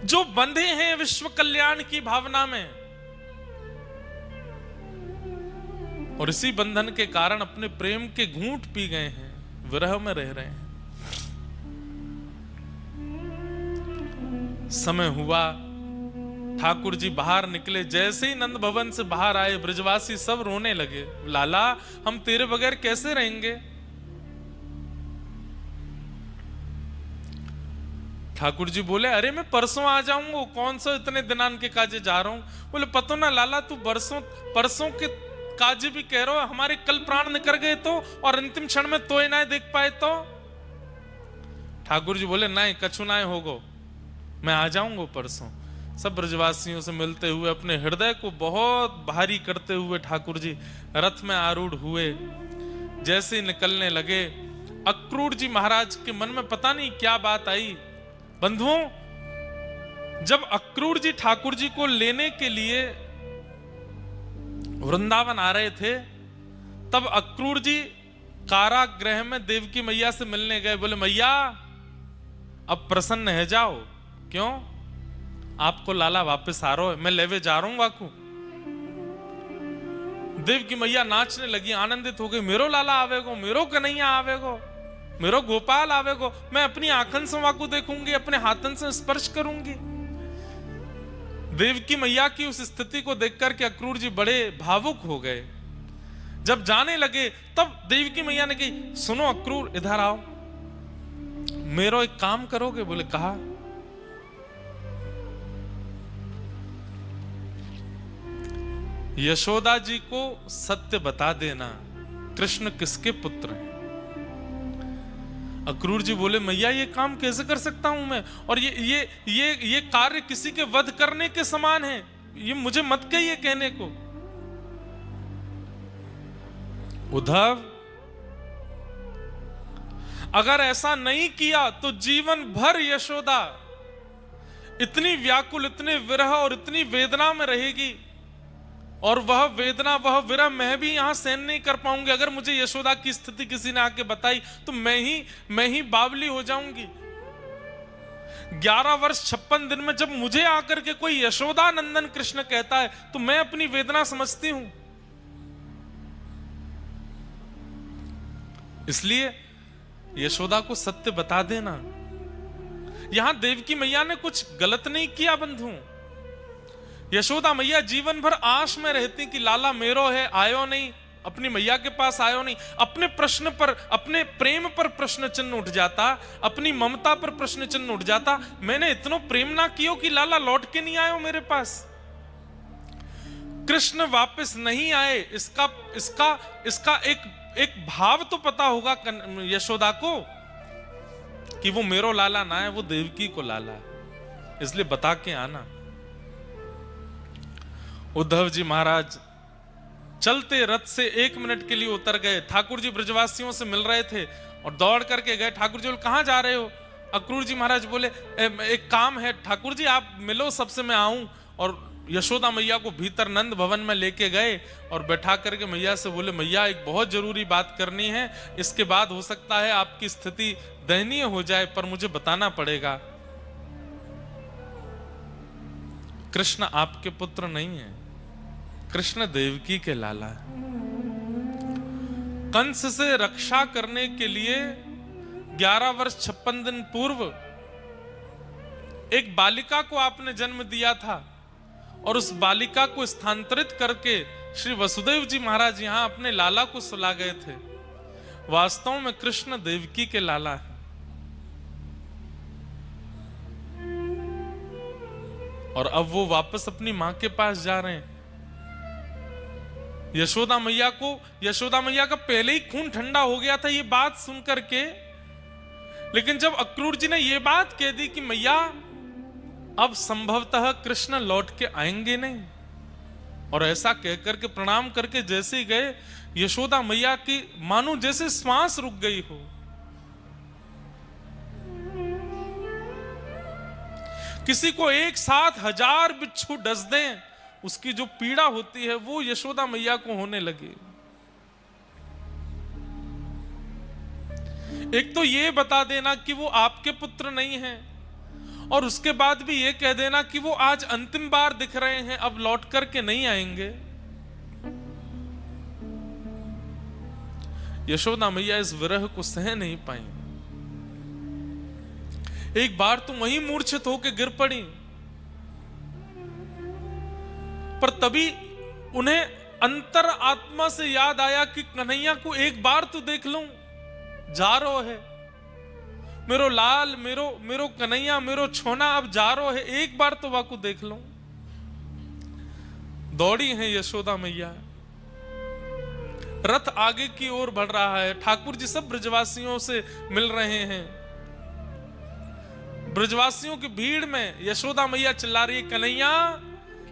जो बंधे हैं विश्व कल्याण की भावना में, और इसी बंधन के कारण अपने प्रेम के घूंट पी गए हैं, विरह में रह रहे हैं। समय हुआ, ठाकुर जी बाहर निकले, जैसे ही नंद भवन से बाहर आए ब्रजवासी सब रोने लगे, लाला हम तेरे बगैर कैसे रहेंगे। ठाकुर जी बोले, अरे मैं परसों आ जाऊंगा, कौन सा इतने दिनान के काजे जा रहा हूं। बोले, पतो ना लाला तू परसों के काजे भी कह रहा हो, हमारे कल प्राण निकल गए तो, और अंतिम क्षण में तोय ना देख पाए तो। ठाकुर जी बोले, नहीं कछु ना होगो, मैं आ जाऊंगा परसों। सब ब्रजवासियों से मिलते हुए अपने हृदय को बहुत भारी करते हुए ठाकुर जी रथ में आरूढ़ हुए। जैसे ही निकलने लगे, अक्रूर जी महाराज के मन में पता नहीं क्या बात आई। बंधुओं, जब अक्रूर जी ठाकुर जी को लेने के लिए वृंदावन आ रहे थे, तब अक्रूर जी कारागृह में देवकी मैया से मिलने गए। बोले, मैया अब प्रसन्न है जाओ। क्यों? आपको लाला वापस आ रहा है, मैं लेवे जा रहा हूं वाकू। देवकी मैया नाचने लगी, आनंदित हो गई, मेरो लाला आवेगो, मेरो कन्हैया आवेगो, मेरो गोपाल आवेगो, मैं अपनी आंखन से वाकू देखूंगी, अपने हाथन से स्पर्श करूंगी। देवकी मैया की उस स्थिति को देखकर के अक्रूर जी बड़े भावुक हो गए। जब जाने लगे तब देवकी मैया ने कही, सुनो अक्रूर इधर आओ, मेरो एक काम करोगे? बोले, कहा। यशोदा जी को सत्य बता देना, कृष्ण किसके पुत्र हैं। अक्रूर जी बोले, मैया ये काम कैसे कर सकता हूं मैं, और ये कार्य किसी के वध करने के समान है, ये मुझे मत कहिए कहने को। उद्धव, अगर ऐसा नहीं किया तो जीवन भर यशोदा इतनी व्याकुल, इतने विरह और इतनी वेदना में रहेगी, और वह वेदना, वह विरह मैं भी यहां सहन नहीं कर पाऊंगी। अगर मुझे यशोदा की स्थिति किसी ने आके बताई तो मैं ही बावली हो जाऊंगी। 11 वर्ष 56 दिन में जब मुझे आकर के कोई यशोदा नंदन कृष्ण कहता है तो मैं अपनी वेदना समझती हूं। इसलिए यशोदा को सत्य बता देना। यहां देवकी मैया ने कुछ गलत नहीं किया बंधु। यशोदा मैया जीवन भर आश में रहती कि लाला मेरो है, आयो नहीं, अपनी मैया के पास आयो नहीं। अपने प्रश्न पर, अपने प्रेम पर प्रश्न चिन्ह उठ जाता, अपनी ममता पर प्रश्न चिन्ह उठ जाता, मैंने इतना प्रेम ना कियो कि लाला लौट के नहीं आयो मेरे पास। कृष्ण वापस नहीं आए, इसका एक भाव तो पता होगा यशोदा को कि वो मेरो लाला ना है, वो देवकी को लाला है, इसलिए बता के आना। उद्धव जी महाराज चलते रथ से 1 मिनट के लिए उतर गए। ठाकुर जी ब्रजवासियों से मिल रहे थे और दौड़ करके गए। ठाकुर जी बोले, कहां जा रहे हो? अक्रूर जी महाराज बोले, एक काम है ठाकुर जी, आप मिलो सबसे, मैं आऊं। और यशोदा मैया को भीतर नंद भवन में लेके गए और बैठा करके मैया से बोले, मैया एक बहुत जरूरी बात करनी है, इसके बाद हो सकता है आपकी स्थिति दयनीय हो जाए, पर मुझे बताना पड़ेगा। कृष्ण आपके पुत्र नहीं है, कृष्ण देवकी के लाला है। कंस से रक्षा करने के लिए 11 वर्ष 56 दिन पूर्व एक बालिका को आपने जन्म दिया था, और उस बालिका को स्थानांतरित करके श्री वसुदेव जी महाराज यहां अपने लाला को सुला गए थे, वास्तव में कृष्ण देवकी के लाला है। और अब वो वापस अपनी मां के पास जा रहे हैं। यशोदा मैया का पहले ही खून ठंडा हो गया था ये बात सुन करके, लेकिन जब अक्रूर जी ने ये बात कह दी कि मैया अब संभवतः कृष्ण लौट के आएंगे नहीं, और ऐसा कहकर के प्रणाम करके जैसे ही गए, यशोदा मैया की मानो जैसे श्वास रुक गई हो। किसी को एक साथ 1000 बिच्छू डस दें, उसकी जो पीड़ा होती है वो यशोदा मैया को होने लगी। एक तो ये बता देना कि वो आपके पुत्र नहीं हैं, और उसके बाद भी ये कह देना कि वो आज अंतिम बार दिख रहे हैं, अब लौट करके नहीं आएंगे। यशोदा मैया इस विरह को सह नहीं पाई। एक बार तो वहीं मूर्छित होकर गिर पड़ी, पर तभी उन्हें अंतर आत्मा से याद आया कि कन्हैया को एक बार तो देख लूं, जा रो है मेरो लाल, मेरो कन्हैया, मेरो छोना अब जा रो है, एक बार तो वाकू देख लूं। दौड़ी है यशोदा मैया, रथ आगे की ओर बढ़ रहा है, ठाकुर जी सब ब्रजवासियों से मिल रहे हैं। ब्रजवासियों की भीड़ में यशोदा मैया चिल्ला रही है, कन्हैया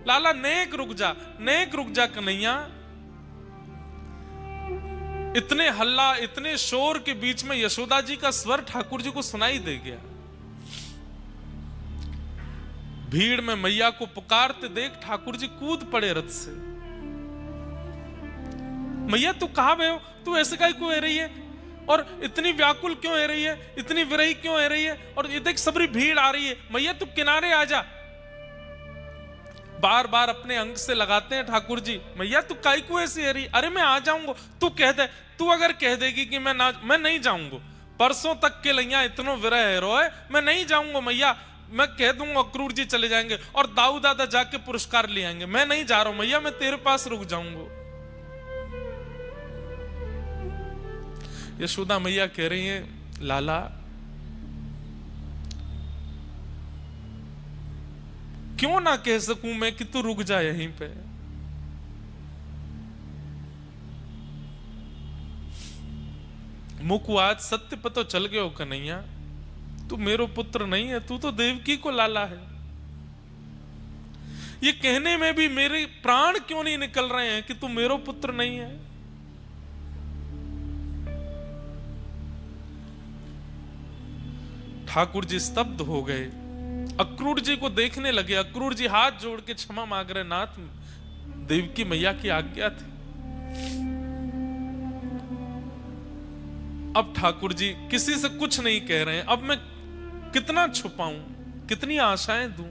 लाला नेक रुक जा कन्हैया। इतने हल्ला, इतने शोर के बीच में यशोदा जी का स्वर ठाकुर जी को सुनाई दे गया। भीड़ में मैया को पुकारते देख ठाकुर जी कूद पड़े रथ से। मैया तू कहां गए हो, तू ऐसे काहे को रह रही है, और इतनी व्याकुल क्यों हो रही है, इतनी विरही क्यों हो रही है, और ये देख सबरी भीड़ आ रही है, मैया तू किनारे आ जा। बार बार अपने अंग से लगाते हैं ठाकुर जी, मैया तू काई को ऐसी है रही, अरे मैं आ जाऊंगा, तू कह दे, तू अगर कह देगी कि मैं नहीं जाऊंगा, परसों तक के लैया इतनो विरह है रोए, मैं नहीं जाऊंगा मैया, मैं कह दूंगा अक्रूर जी चले जाएंगे और दाऊ दादा जाके पुरस्कार ले आएंगे, मैं नहीं जा रहा हूं मैया, मैं तेरे पास रुक जाऊंगा। यशोदा मैया कह रही है, लाला क्यों ना कह सकूं मैं कि तू रुक जा यहीं पे। मुकु आज सत्य पतो चल गयो कन्हैया, तू मेरो पुत्र नहीं है, तू तो देवकी को लाला है। ये कहने में भी मेरे प्राण क्यों नहीं निकल रहे हैं कि तू मेरो पुत्र नहीं है। ठाकुर जी स्तब्ध हो गए, अक्रूर जी को देखने लगे। अक्रूर जी हाथ जोड़ के क्षमा मांग रहे, नाथ देवकी मैया की आज्ञा थी। अब ठाकुर जी किसी से कुछ नहीं कह रहे हैं, अब मैं कितना छुपाऊं, कितनी आशाएं दूं।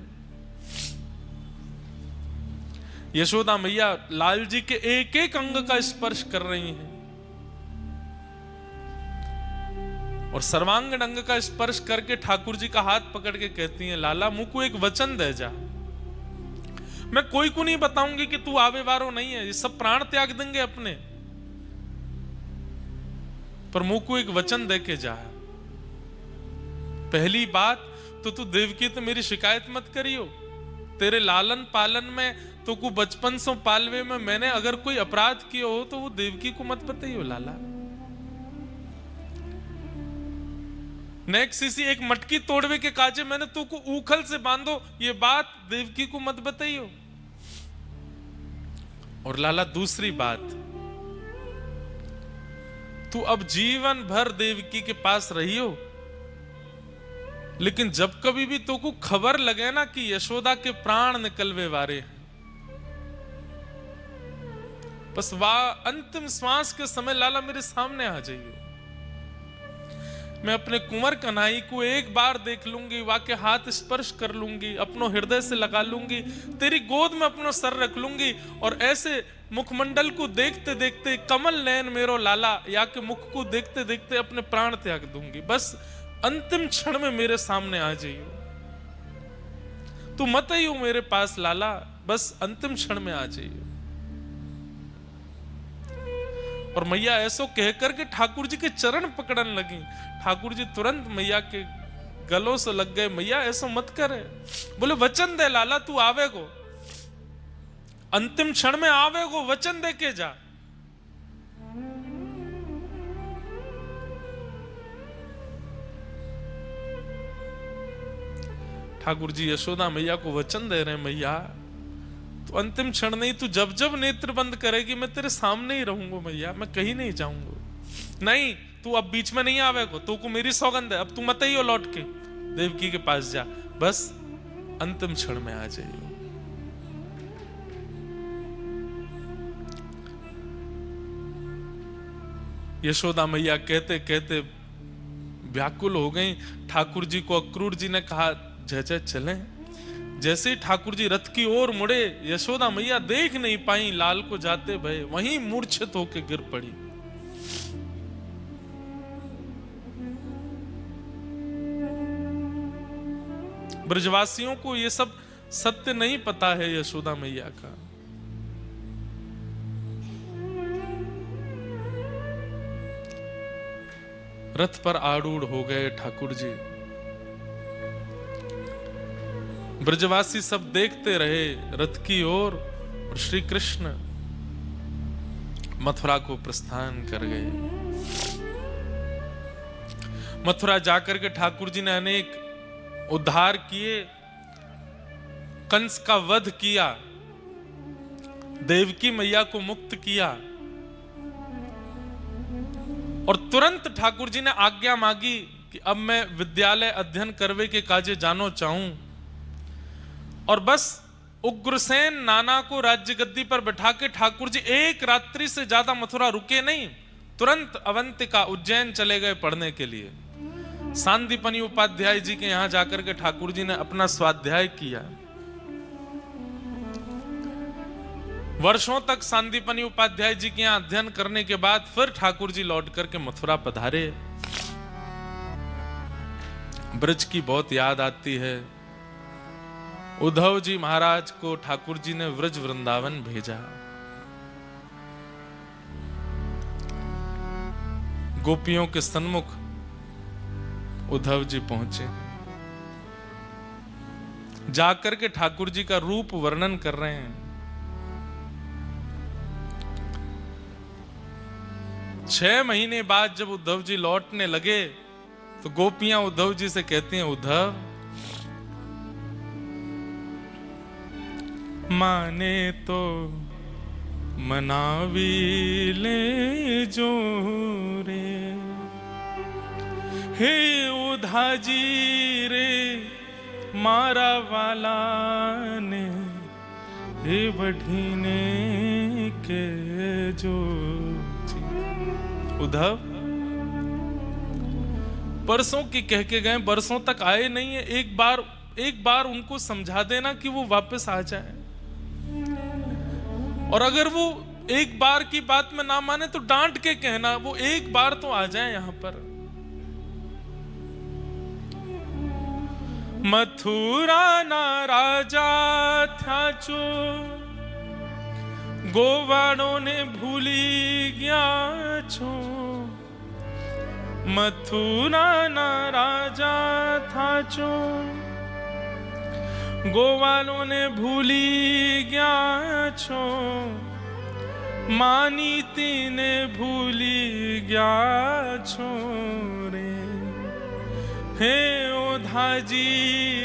यशोदा मैया लाल जी के एक एक अंग का स्पर्श कर रही हैं और सर्वांगीण अंग का स्पर्श करके ठाकुर जी का हाथ पकड़ के कहती हैं, लाला मुझको एक वचन दे जा, मैं कोई को नहीं बताऊंगी कि तू आवे वारो नहीं है, ये सब प्राण त्याग देंगे अपने, पर मुझको एक वचन दे के जा। पहली बात तो तू देवकी तो मेरी शिकायत मत करियो, तेरे लालन पालन में तो को बचपन से पालवे में मैंने अगर कोई अपराध किया हो तो वो देवकी को मत बताइयो लाला। नेक्स्ट किसी एक मटकी तोड़वे के काजे मैंने तू को उखल से बांधो, ये बात देवकी को मत बताइयो। और लाला दूसरी बात, तू अब जीवन भर देवकी के पास रहियो, लेकिन जब कभी भी तो को खबर लगे ना कि यशोदा के प्राण निकलवे वारे, बस वाह अंतिम श्वास के समय लाला मेरे सामने आ जाइए। मैं अपने कुंवर कन्हई को एक बार देख लूंगी, वहां के हाथ स्पर्श कर लूंगी, अपनो हृदय से लगा लूंगी, तेरी गोद में अपना सर रख लूंगी और ऐसे मुखमंडल को देखते देखते कमल नयन मेरो लाला या के मुख को देखते देखते अपने प्राण त्याग दूंगी। बस अंतिम क्षण में मेरे सामने आ जाइयो, तू मत आइयो मेरे पास लाला, बस अंतिम क्षण में आ जाइयो। और मैया ऐसो कह करके ठाकुर जी के चरण पकड़न लगी। ठाकुर जी तुरंत मैया के गलों से लग गए, मैया ऐसा मत करे। बोले वचन दे लाला, तू आवेगो, अंतिम क्षण में आवेगो, वचन दे के जा। ठाकुर जी यशोदा मैया को वचन दे रहे हैं, मैया तो अंतिम क्षण नहीं, तू जब जब नेत्र बंद करेगी मैं तेरे सामने ही रहूंगा मैया, मैं कहीं नहीं जाऊंगा। नहीं, तू अब बीच में नहीं आवेगो, तू को मेरी सौगंध है, अब तू मत ही हो, लौट के देवकी के पास जा, बस अंतिम क्षण में आ जाइयो। यशोदा मैया कहते कहते व्याकुल हो गई। ठाकुर जी को अक्रूर जी ने कहा जय जय चले। जैसे ही ठाकुर जी रथ की ओर मुड़े, यशोदा मैया देख नहीं पाई लाल को जाते भय, वहीं मूर्छित होकर गिर पड़ी। ब्रजवासियों को ये सब सत्य नहीं पता है यशोदा मैया का। रथ पर आरूढ़ हो गए ठाकुर जी। ब्रजवासी सब देखते रहे रथ की ओर, और श्री कृष्ण मथुरा को प्रस्थान कर गए। मथुरा जाकर के ठाकुर जी ने अनेक उद्धार किए, कंस का वध किया, देवकी मैया को मुक्त किया, और तुरंत ठाकुर जी ने आज्ञा मांगी कि अब मैं विद्यालय अध्ययन करवे के काजे जानो चाहूं। और बस उग्रसेन नाना को राज्य गद्दी पर बैठा के ठाकुर जी एक रात्रि से ज्यादा मथुरा रुके नहीं, तुरंत अवंतिका उज्जैन चले गए पढ़ने के लिए। सांदीपनि उपाध्याय जी के यहां जाकर के ठाकुर जी ने अपना स्वाध्याय किया। वर्षों तक सांदीपनि उपाध्याय जी के यहां अध्ययन करने के बाद फिर ठाकुर जी लौट करके मथुरा पधारे। ब्रज की बहुत याद आती है। उद्धव जी महाराज को ठाकुर जी ने व्रज वृंदावन भेजा। गोपियों के सन्मुख उद्धव जी पहुंचे, जाकर के ठाकुर जी का रूप वर्णन कर रहे हैं। 6 महीने बाद जब उद्धव जी लौटने लगे तो गोपियां उद्धव जी से कहती हैं, उद्धव माने तो मनावी ले जो रे, हे उधा जी रे मारा वाला ने, हे बढ़ीने के जो। उद्धव बरसों की कह के गए, बरसों तक आए नहीं है, एक बार उनको समझा देना कि वो वापस आ जाए। और अगर वो एक बार की बात में ना माने तो डांट के कहना, वो एक बार तो आ जाए यहां पर। मथुरा ना राजा था जो, गोवाड़ों ने भूली गया छो। मथुरा ना राजा था जो, गोवालों ने भूली गया छो। मानीती ने भूली गया छो रे, हे ओधा जी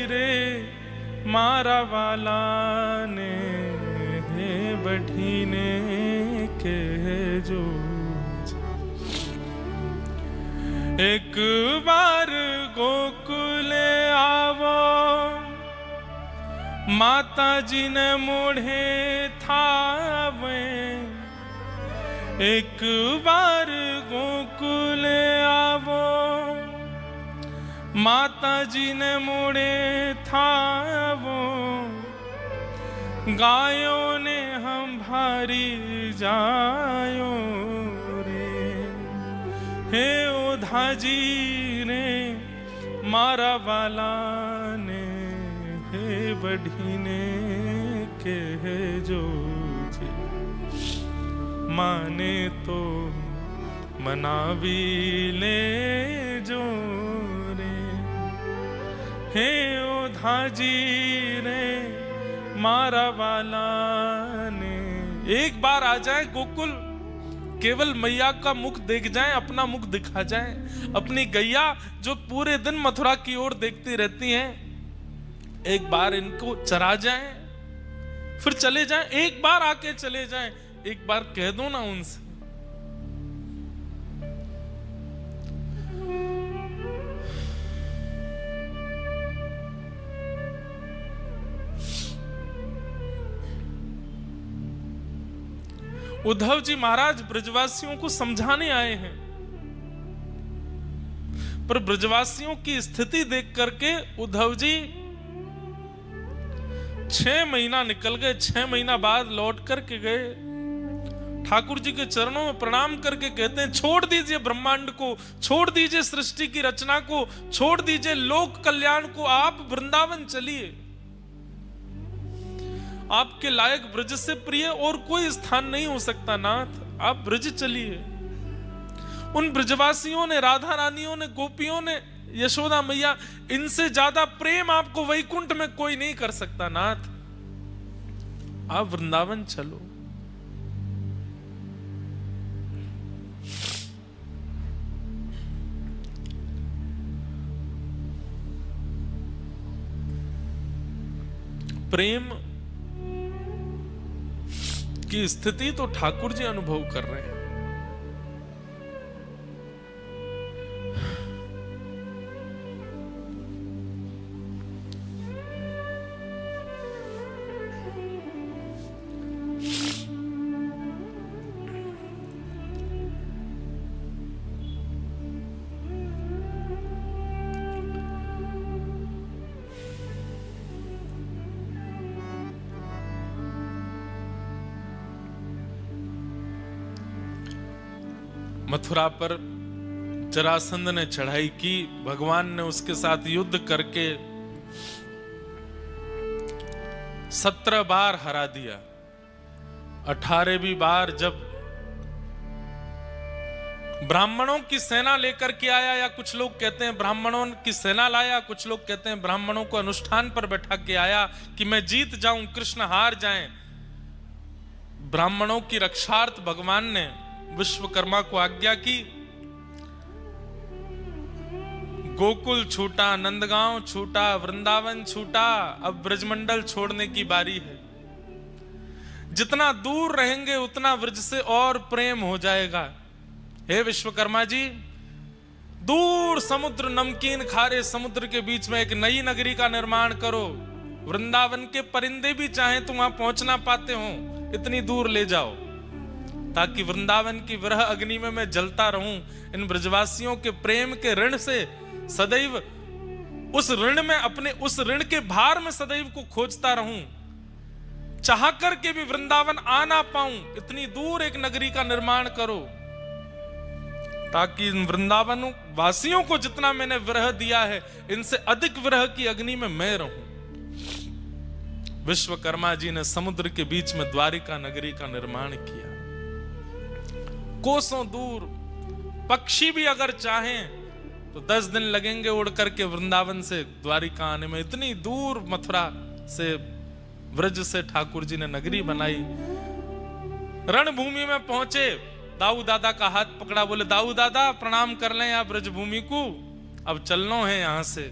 रे मारा वाला ने, हे बढ़ीने के जो। एक बार गोकुल आवो, माता जी ने मोढ़े थावे। एक बार गोकुल आवो, माता जी ने मोड़े थावो। गायों ने हम भारी जायो रे, हे ओधा जी ने मारा वाला ने, हे बढ़ीने के जो। माने तो मनावी ले जो रे, हे ओधा जी रे मारा वाला ने। एक बार आ जाए गोकुल, केवल मैया का मुख देख जाएं, अपना मुख दिखा जाएं, अपनी गैया जो पूरे दिन मथुरा की ओर देखती रहती हैं, एक बार इनको चरा जाएं, फिर चले जाएं। एक बार आके चले जाएं, एक बार कह दो ना उनसे। उद्धव जी महाराज ब्रजवासियों को समझाने आए हैं, पर ब्रजवासियों की स्थिति देख करके उद्धव जी 6 महीना निकल गए। 6 महीना बाद लौट करके गए, ठाकुर जी के चरणों में प्रणाम करके कहते हैं, छोड़ दीजिए ब्रह्मांड को, छोड़ दीजिए सृष्टि की रचना को, छोड़ दीजिए लोक कल्याण को, आप वृंदावन चलिए। आपके लायक ब्रज से प्रिय और कोई स्थान नहीं हो सकता नाथ, आप ब्रज चलिए। उन ब्रजवासियों ने, राधा रानियों ने, गोपियों ने, यशोदा मैया, इनसे ज्यादा प्रेम आपको वैकुंठ में कोई नहीं कर सकता नाथ, आप वृंदावन चलो। प्रेम की स्थिति तो ठाकुर जी अनुभव कर रहे हैं। मथुरा पर जरासंध ने चढ़ाई की, भगवान ने उसके साथ युद्ध करके 17 बार हरा दिया। 18वीं बार जब ब्राह्मणों की सेना लेकर के आया, या कुछ लोग कहते हैं ब्राह्मणों की सेना लाया, कुछ लोग कहते हैं ब्राह्मणों को अनुष्ठान पर बैठा के आया कि मैं जीत जाऊं, कृष्ण हार जाएं। ब्राह्मणों की रक्षार्थ भगवान ने विश्वकर्मा को आज्ञा की, गोकुल छूटा, नंदगांव छूटा, वृंदावन छूटा, अब ब्रजमंडल छोड़ने की बारी है। जितना दूर रहेंगे उतना ब्रज से और प्रेम हो जाएगा। हे विश्वकर्मा जी, दूर समुद्र, नमकीन खारे समुद्र के बीच में एक नई नगरी का निर्माण करो। वृंदावन के परिंदे भी चाहें तो वहां पहुंच ना पाते हो, इतनी दूर ले जाओ, ताकि वृंदावन की विरह अग्नि में मैं जलता रहूं। इन ब्रजवासियों के प्रेम के ऋण से सदैव, उस ऋण में, अपने उस ऋण के भार में सदैव को खोजता रहूं। चाह करके भी वृंदावन आ ना पाऊं, इतनी दूर एक नगरी का निर्माण करो, ताकि इन वृंदावन वासियों को जितना मैंने विरह दिया है, इनसे अधिक विरह की अग्नि में मैं रहूं। विश्वकर्मा जी ने समुद्र के बीच में द्वारिका नगरी का निर्माण किया। कोसों दूर पक्षी भी अगर चाहें तो 10 दिन लगेंगे उड़ करके वृंदावन से द्वारिका आने में। इतनी दूर मथुरा से, व्रज से ठाकुर जी ने नगरी बनाई। रणभूमि में पहुंचे, दाऊ दादा का हाथ पकड़ा, बोले दाऊ दादा प्रणाम कर लें आप ब्रजभूमि को, अब चलना है यहां से।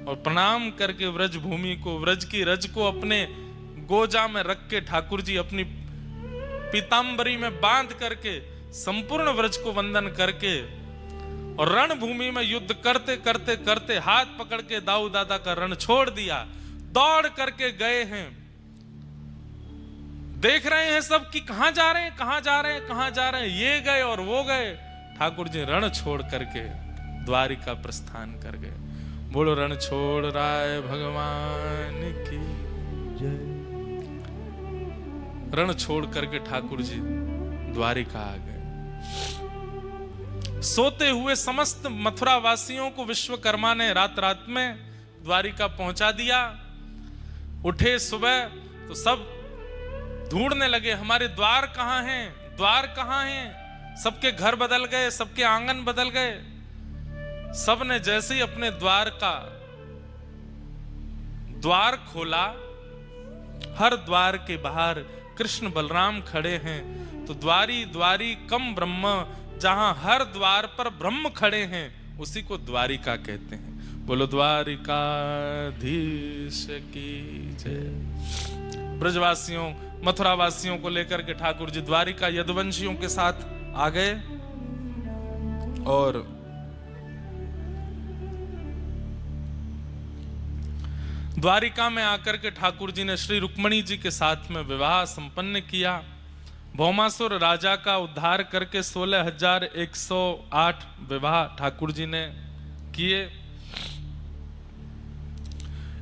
और प्रणाम करके व्रजभूमि को, व्रज की रज को अपने गोजा में रख के ठाकुर जी अपनी पीतांबरी में बांध करके संपूर्ण व्रज को वंदन करके, और रणभूमि में युद्ध करते करते करते हाथ पकड़ के दाऊ दादा का रण छोड़ दिया। दौड़ करके गए हैं, देख रहे हैं सब कि कहां जा रहे हैं, कहां जा रहे हैं, कहां जा रहे हैं। ये गए और वो गए, ठाकुर जी रण छोड़ करके द्वारिका प्रस्थान कर गए। बोलो रण छोड़ राय भगवान की जय। रण छोड़ करके ठाकुर जी द्वारिका आ गए। सोते हुए समस्त मथुरा वासियों को विश्वकर्मा ने रात रात में द्वारिका पहुंचा दिया। उठे सुबह तो सब ढूंढने लगे, हमारे द्वार कहां हैं, द्वार कहाँ हैं? सबके घर बदल गए, सबके आंगन बदल गए। सब ने जैसे ही अपने द्वार का द्वार खोला, हर द्वार के बाहर कृष्ण बलराम खड़े हैं। तो द्वारी द्वारी कम ब्रह्म, जहां हर द्वार पर ब्रह्म खड़े हैं उसी को द्वारिका कहते हैं। बोलो द्वारिकाधीश की जय। ब्रजवासियों, मथुरावासियों को लेकर के ठाकुर जी द्वारिका यदुवंशियों के साथ आ गए और द्वारिका में आकर के ठाकुर जी ने श्री रुक्मणी जी के साथ में विवाह संपन्न किया। भौमासुर राजा का उद्धार करके 16,108 विवाह ठाकुर जी ने किए।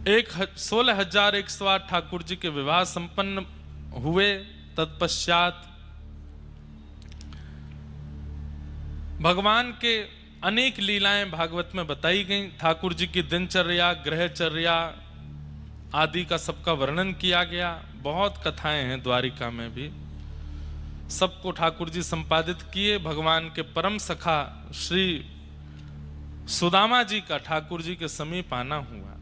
16,108 ठाकुर जी के विवाह संपन्न हुए। तत्पश्चात भगवान के अनेक लीलाएं भागवत में बताई गई। ठाकुर जी की दिनचर्या, ग्रहचर्या आदि का सबका वर्णन किया गया। बहुत कथाएं हैं द्वारिका में भी, सबको ठाकुर जी संपादित किए। भगवान के परम सखा श्री सुदामा जी का ठाकुर जी के समीप आना हुआ।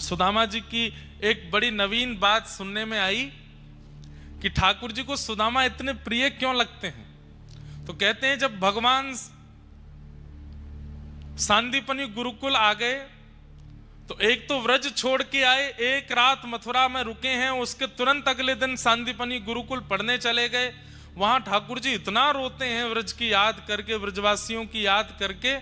सुदामा जी की एक बड़ी नवीन बात सुनने में आई कि ठाकुर जी को सुदामा इतने प्रिय क्यों लगते हैं। तो कहते हैं जब भगवान सांदीपनी गुरुकुल आ गए तो एक तो व्रज छोड़ के आए, एक रात मथुरा में रुके हैं, उसके तुरंत अगले दिन सांदीपनी गुरुकुल पढ़ने चले गए। वहां ठाकुर जी इतना रोते हैं व्रज की याद करके, व्रजवासियों की याद करके।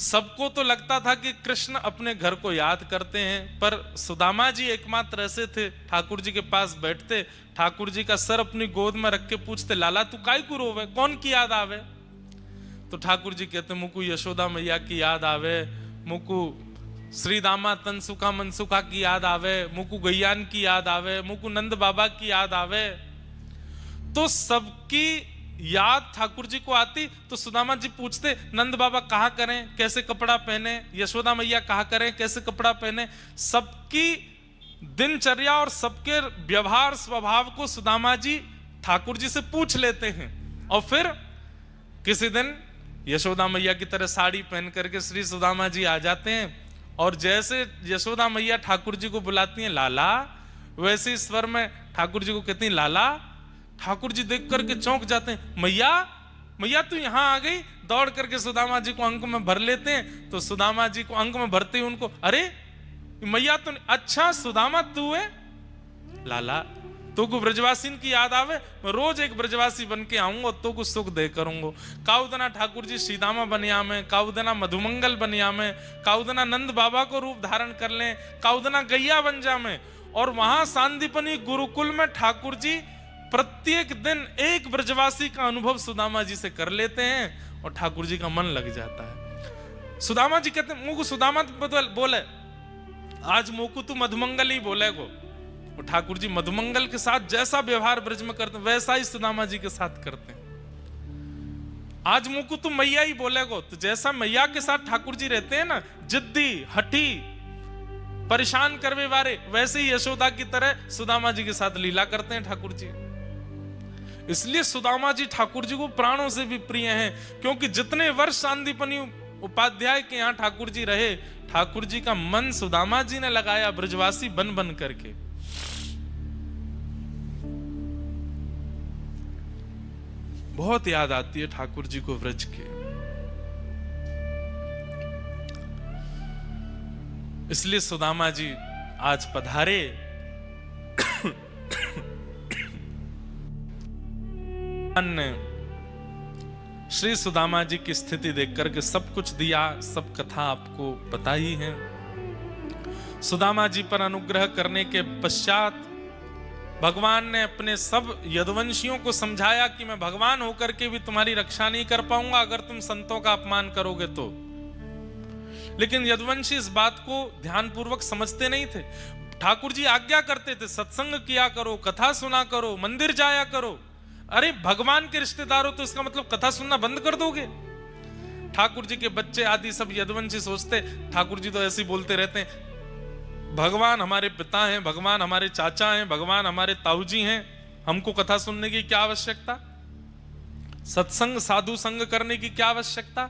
सबको तो लगता था कि कृष्ण अपने घर को याद करते हैं, पर सुदामा जी एकमात्र ऐसे थे, ठाकुर जी के पास बैठते, ठाकुर जी का सर अपनी गोद में रख के पूछते, लाला तू काय को रोवे, कौन की याद आवे? तो ठाकुर जी कहते, मुकु यशोदा मैया की याद आवे, मुकु श्री दामा तनसुखा मनसुखा की याद आवे, मुकु गैयान की याद आवे, मुकु नंद बाबा की याद आवे। तो सबकी याद ठाकुर जी को आती। तो सुदामा जी पूछते, नंद बाबा कहा करें, कैसे कपड़ा पहने, यशोदा मैया कहा करें, कैसे कपड़ा पहने। सबकी दिनचर्या और सबके व्यवहार स्वभाव को सुदामा जी ठाकुर जी से पूछ लेते हैं। और फिर किसी दिन यशोदा मैया की तरह साड़ी पहन करके श्री सुदामा जी आ जाते हैं और जैसे यशोदा मैया ठाकुर जी को बुलाती हैं लाला, वैसे ही स्वर में ठाकुर जी को कहती हैं लाला। ठाकुर जी देख करके चौंक जाते हैं, मैया मैया तू यहां आ गई। दौड़ करके सुदामा जी को अंक में भर लेते हैं। तो सुदामा जी को अंक में भरते ही उनको, अरे मैया तो, अच्छा सुदामा तू है? लाला तो को ब्रजवासी की याद आवे, मैं रोज एक ब्रजवासी बन के आऊंगा, तो कुछ सुख दे करूंगा। काउदना ठाकुर जी सीदामा बनिया में, काउदना मधुमंगल बनिया में, काउदना नंद बाबा को रूप धारण कर लें, काउदना गैया बन जा में। और वहां सांदीपनी गुरुकुल में ठाकुर जी प्रत्येक दिन एक ब्रजवासी का अनुभव सुदामा जी से कर लेते हैं और ठाकुर जी का मन लग जाता है। सुदामा जी कहते हैं, मुझको सुदामा बोले, आज मोकू तू मधुमंगल ही बोले गो। और ठाकुर जी मधुमंगल के साथ जैसा व्यवहार ब्रज में करते हैं वैसा ही सुदामा जी के साथ करते हैं। आज मुकु तू मैया ही बोले गो, तो जैसा मैया के साथ ठाकुर जी रहते हैं ना, जिद्दी, हठी, परेशान करवे वाले, वैसे ही यशोदा की तरह सुदामा जी के साथ लीला करते हैं ठाकुर जी। इसलिए सुदामा जी ठाकुर जी को प्राणों से भी प्रिय हैं, क्योंकि जितने वर्ष सांदीपनी उपाध्याय के यहाँ ठाकुर जी रहे, ठाकुर जी का मन सुदामा जी ने लगाया ब्रजवासी बन बन करके। बहुत याद आती है ठाकुर जी को व्रज के। इसलिए सुदामा जी आज पधारे। ने श्री सुदामा जी की स्थिति देख करके सब कुछ दिया, सब कथा आपको बताई है। सुदामा जी पर अनुग्रह करने के पश्चात भगवान ने अपने सब यदुवंशियों को समझाया कि मैं भगवान होकर के भी तुम्हारी रक्षा नहीं कर पाऊंगा अगर तुम संतों का अपमान करोगे तो। लेकिन यदुवंशी इस बात को ध्यानपूर्वक समझते नहीं थे। ठाकुर जी आज्ञा करते थे, सत्संग किया करो, कथा सुना करो, मंदिर जाया करो। अरे भगवान के रिश्तेदार हो तो इसका मतलब कथा सुनना बंद कर दोगे? ठाकुर जी के बच्चे आदि सब यदुवंशी सोचते, ठाकुर जी तो ऐसे ही बोलते रहते हैं, भगवान हमारे पिता हैं, भगवान हमारे चाचा हैं, भगवान हमारे ताऊ जी हैं, हमको कथा सुनने की क्या आवश्यकता? सत्संग साधु संग करने की क्या आवश्यकता।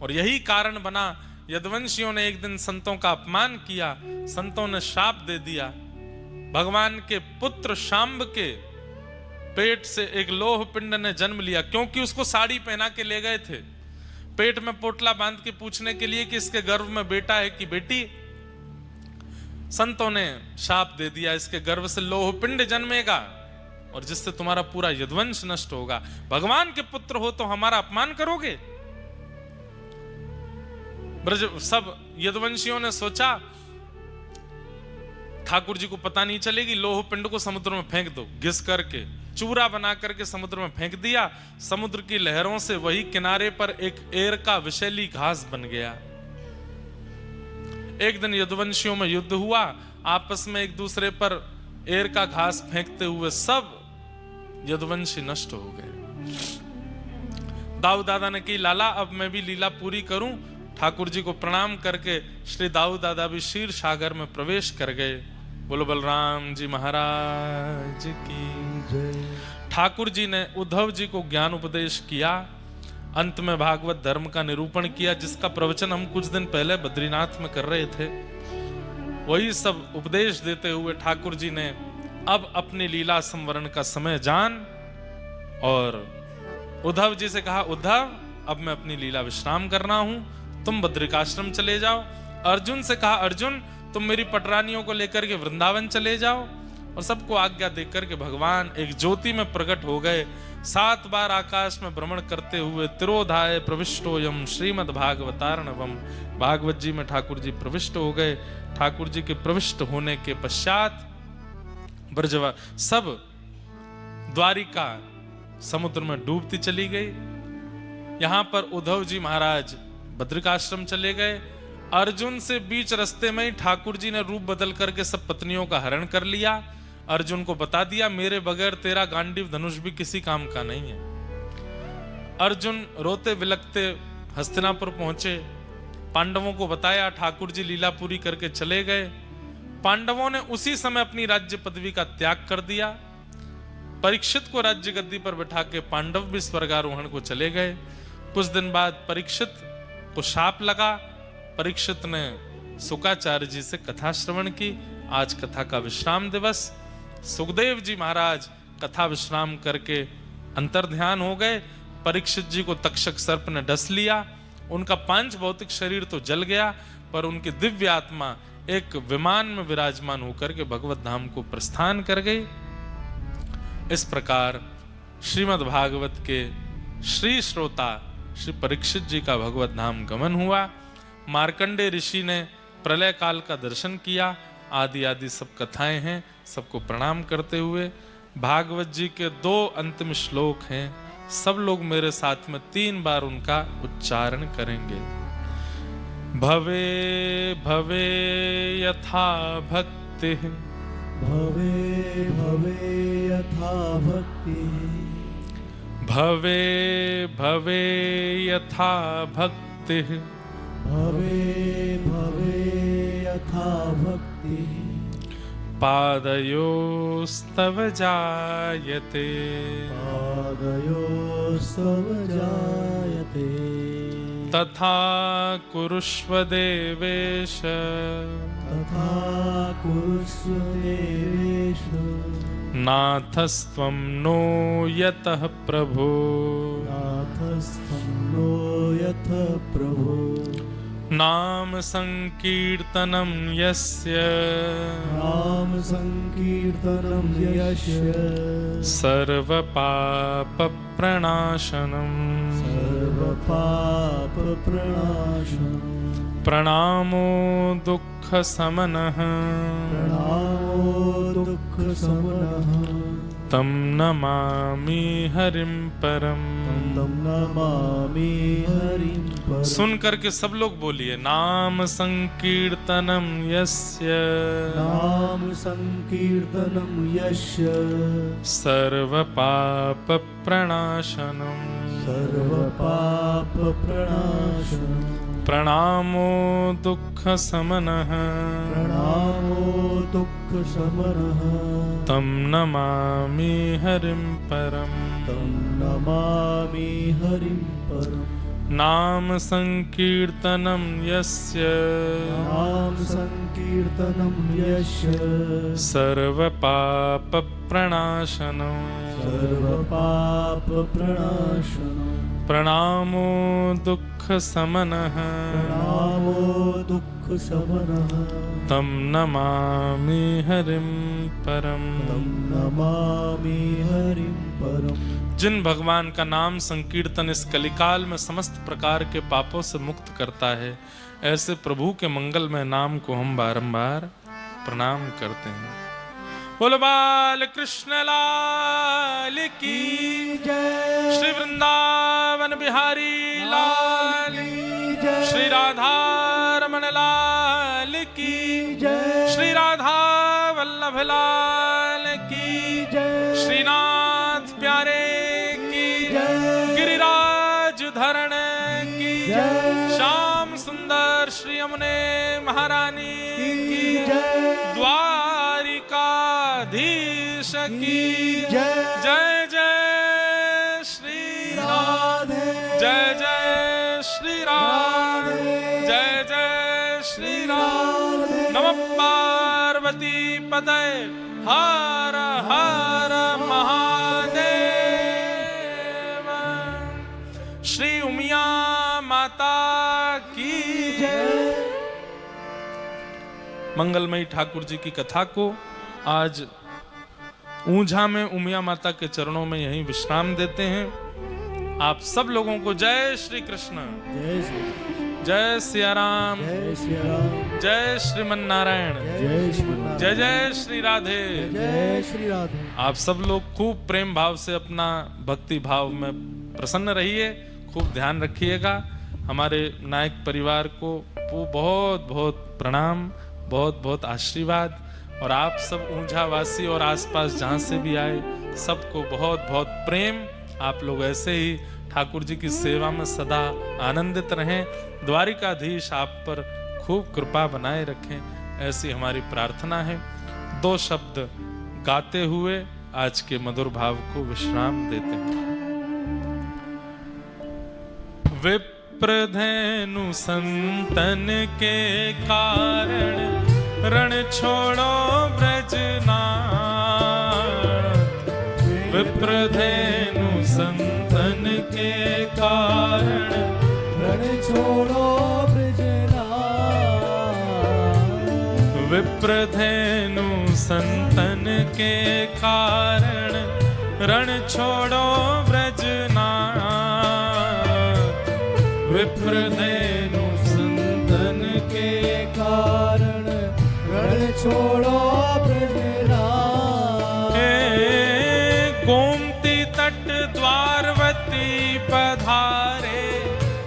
और यही कारण बना, यदुवंशियों ने एक दिन संतों का अपमान किया, संतों ने शाप दे दिया। भगवान के पुत्र शांब के पेट से एक लोह पिंड ने जन्म लिया, क्योंकि उसको साड़ी पहना के ले गए थे पेट में पोटला बांध के पूछने के लिए कि इसके गर्भ में बेटा है कि बेटी। संतों ने शाप दे दिया, इसके गर्भ से लोह पिंड जन्मेगा और जिससे तुम्हारा पूरा यदुवंश नष्ट होगा। भगवान के पुत्र हो तो हमारा अपमान करोगे। ब्रज सब यदुवंशियों ने सोचा ठाकुर जी को पता नहीं चलेगी, लोह पिंड को समुद्र में फेंक दो, घिस करके चूरा बना करके समुद्र में फेंक दिया। समुद्र की लहरों से वही किनारे पर एक एर का विषैली घास बन गया। एक दिन यदुवंशियों में युद्ध हुआ, आपस में एक दूसरे पर एर का घास फेंकते हुए सब यदुवंशी नष्ट हो गए। दाऊ दादा ने की लाला अब मैं भी लीला पूरी करूं। ठाकुर जी को प्रणाम करके श्री दाऊ दादा भी क्षीर सागर में प्रवेश कर गए। बोलो बलराम जी महाराज की जय। ठाकुर जी ने उद्धव जी को ज्ञान उपदेश किया, अंत में भागवत धर्म का निरूपण किया, जिसका प्रवचन हम कुछ दिन पहले बद्रीनाथ में कर रहे थे। वही सब उपदेश देते हुए ठाकुर जी ने अब अपनी लीला संवरण का समय जान और उद्धव जी से कहा, उद्धव अब मैं अपनी लीला विश्राम करना हूं, तुम बद्रिकाश्रम चले जाओ। अर्जुन से कहा, अर्जुन तुम मेरी पटरानियों को लेकर के वृंदावन चले जाओ। और सबको आज्ञा देकर के भगवान एक ज्योति में प्रकट हो गए। 7 बार आकाश में भ्रमण करते हुए तिरोधाय प्रविष्टोयम श्रीमद् भागवतार्णवम, भागवत जी में ठाकुर जी प्रविष्ट हो गए। ठाकुर जी के प्रविष्ट होने के पश्चात ब्रजवा सब द्वारिका समुद्र में डूबती चली गई। यहां पर उद्धव जी महाराज बद्रिकाश्रम चले गए। अर्जुन से बीच रास्ते में ही ठाकुर जी ने रूप बदल करके सब पत्नियों का हरण कर लिया। अर्जुन को बता दिया, मेरे बगैर तेरा गांडीव धनुष भी किसी काम का नहीं है। अर्जुन रोते विलखते हस्तिनापुर पहुंचे, पांडवों को बताया, ठाकुर जी लीला पूरी करके चले गए। पांडवों ने उसी समय अपनी राज्य पदवी का त्याग कर दिया। परीक्षित को राज्य गद्दी पर बैठा के पांडव भी स्वर्गारोहण को चले गए। कुछ दिन बाद परीक्षित को शाप लगा। परीक्षित ने शुकाचार्य जी से कथा श्रवण की। आज कथा का विश्राम दिवस। सुखदेव जी महाराज कथा विश्राम करके अंतर ध्यान हो गए। परीक्षित जी को तक्षक सर्प ने डस लिया। उनका पांच भौतिक शरीर तो जल गया, पर उनकी दिव्य आत्मा एक विमान में विराजमान होकर के भगवत धाम को प्रस्थान कर गई। इस प्रकार श्रीमद् भागवत के श्री श्रोता श्री परीक्षित जी का भगवत धाम गमन हुआ। मार्कंडे ऋषि ने प्रलय काल का दर्शन किया। आदि आदि सब कथाएं हैं, सबको प्रणाम करते हुए भागवत जी के 2 अंतिम श्लोक हैं। सब लोग मेरे साथ में 3 बार उनका उच्चारण करेंगे। भवे भवे यथा भक्ति, भवे भवे यथा भक्ति, भवे भवे यथा भक्ति, भवे भवे यथा भक्ति, पादयोस्तव जायते, पादयोस्तव जायते, तथा कुरुष्व देवेश, तथा कुरुष्व देवेश, नाथस्त्वं नो यतः प्रभो, नाथस्त्वं नो यतः प्रभो, नाम संकीर्तनं यस्य, नाम संकीर्तनं यस्य, सर्वपाप प्रणाशनम्, सर्वपाप प्रणाशनम्, प्रणामो दुःख समनः, प्रणामो दुःख समनः, तं नमामि हरिं परम्। तं नमामि हरिं परम्। सुन करके सब लोग बोलिए, नाम संकीर्तनम यस्य, नाम संकीर्तनं यस्य, सर्व पाप प्रणाशनम, सर्वपाप प्रणाशनम्, प्रणामो दुःख समनः, प्रणामो दुःख समनः, तं नमामि हरिं परम्। तं नमामि हरिं परम् नाम संकीर्तनम यस्य नाम संकीर्तनं यस्य सर्व पाप प्रणाशनम सर्वपापप्रणाशनं प्रणामो दुःख समनः प्रणामो दुःखशमनः तम नमामि हरिं परम। तं नमामि हरिं परम्। जिन भगवान का नाम संकीर्तन इस कलिकाल में समस्त प्रकार के पापों से मुक्त करता है, ऐसे प्रभु के मंगलमय नाम को हम बारंबार प्रणाम करते हैं। बोलो बाल कृष्ण लाल की जय श्री वृंदावन बिहारी लाल की, जय श्री राधा रमन लाल की जय श्री राधा वल्लभ लाल की जय श्रीनाथ प्यारे की जय गिरिराज धरण की जय श्याम सुंदर श्री यमुने महारानी की जय द्वारिकाधीश की जय जय जय श्री राम राधे जय जय श्री राम जय जय श्री राम नमः पार्वती पतये हर हर महादेव। श्री उमिया माता की जय। मंगलमयी ठाकुर जी की कथा को आज ऊंझा में उमिया माता के चरणों में यहीं विश्राम देते हैं। आप सब लोगों को जय श्री कृष्ण, जय श्री जय सिया राम, जय श्री राम जय श्रीमन नारायण, जय श्री जय जय श्री राधे। जय श्री राधे। आप सब लोग खूब प्रेम भाव से अपना भक्ति भाव में प्रसन्न रहिए, खूब ध्यान रखिएगा। हमारे नायक परिवार को बहुत बहुत प्रणाम, बहुत बहुत आशीर्वाद। और आप सब ऊंझा वासी और आसपास जहाँ से भी आए सबको बहुत बहुत प्रेम। आप लोग ऐसे ही ठाकुर जी की सेवा में सदा आनंदित रहें। द्वारिकाधीश आप पर खूब कृपा बनाए रखें, ऐसी हमारी प्रार्थना है। 2 शब्द गाते हुए आज के मधुर भाव को विश्राम देते हैं। विप्रधेनु संतन के कारण रण छोड़ो ब्रजनाथ। विप्रधेनु संतन के कारण रण छोड़ो ब्रजनाथ। विप्रधेनु संतन के कारण रण छोड़ो ब्रजनाथ। विप्रधेनु संतन के कारण रण छोड़ो ब्रजनाथ। गोमती तट द्वारवती पधारे,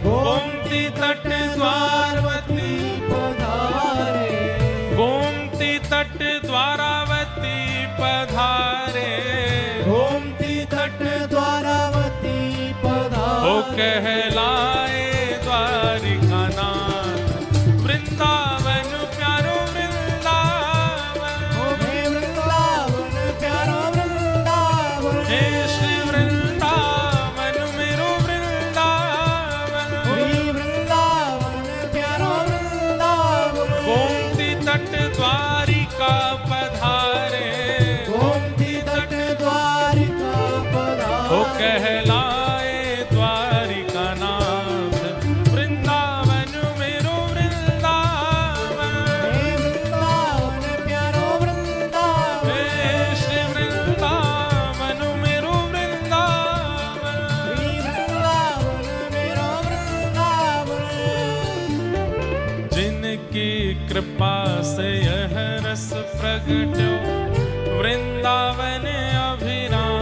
गोमती तट द्वारवती पधारे। गोमती तट द्वारावती पधारे। गोमती तट द्वारावती पधारे। ओ कहलाए द्वारिका नाथ, वृंदावन प्यारो वृंदावन। ओ हे वृंदावन प्यारो वृंदावन। हे श्री वृंदावन मेरो वृंदावन। हे वृंदावन प्यारो वृंदावन। गोमती तट द्वारिका पधारे। गोमती तट द्वारिका पधारे। ओ कहलाए द्वारिका नाथ, वृंदावन मेरो वृंदावन। हे वृंदावन प्यारो वृंदावन। हे श्री वृंदावन मेरो वृंदावन। हे वृंदावन मेरो वृंदावन। जिनकी कृपा से यह रस प्रगट्यो वृंदावन अभिराम।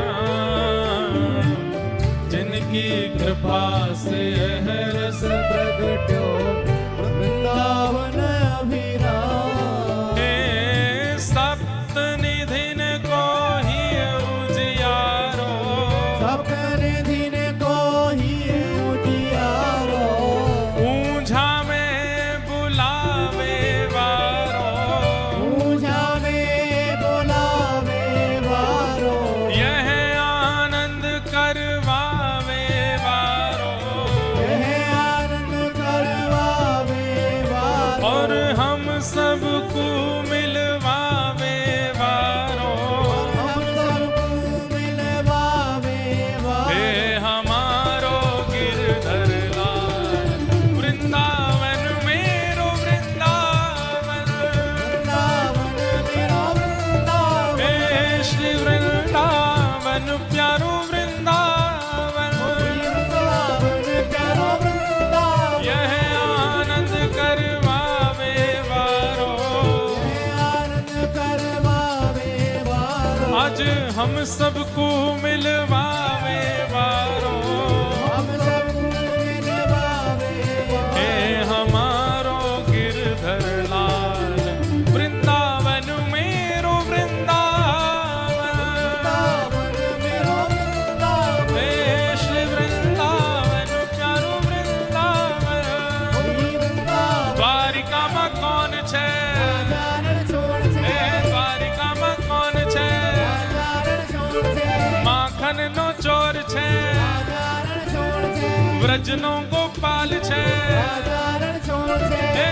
जिनकी कृपा से यह रस प्रगट्यो वृंदावन अभिराम। हे सप्त निधिन को ही उजियारो। सपने दिन को ही उजियारो। ऊंझा में बुलावे वारो। ऊंझा में बुलावे वारो। यह आनंद करवा सबको मिलवावे वारो, हम सबको मिलवावे हे हमारो गिरधर लाल। वृंदावन मेरो वृंदावन, वृंदावन मेरो वृंदावन, हे श्री वृंदावन प्यारो वृंदावन। वही वृंदावन द्वारिका में कौन छे, राजारण छोड़ छे, हे द्वारिका में कौन छे, राजारण छोड़ छे, माखन नो चोर छे, राजारण छोड़ छे, व्रजनो गोपाल छे, राजारण छोड़ छे, हे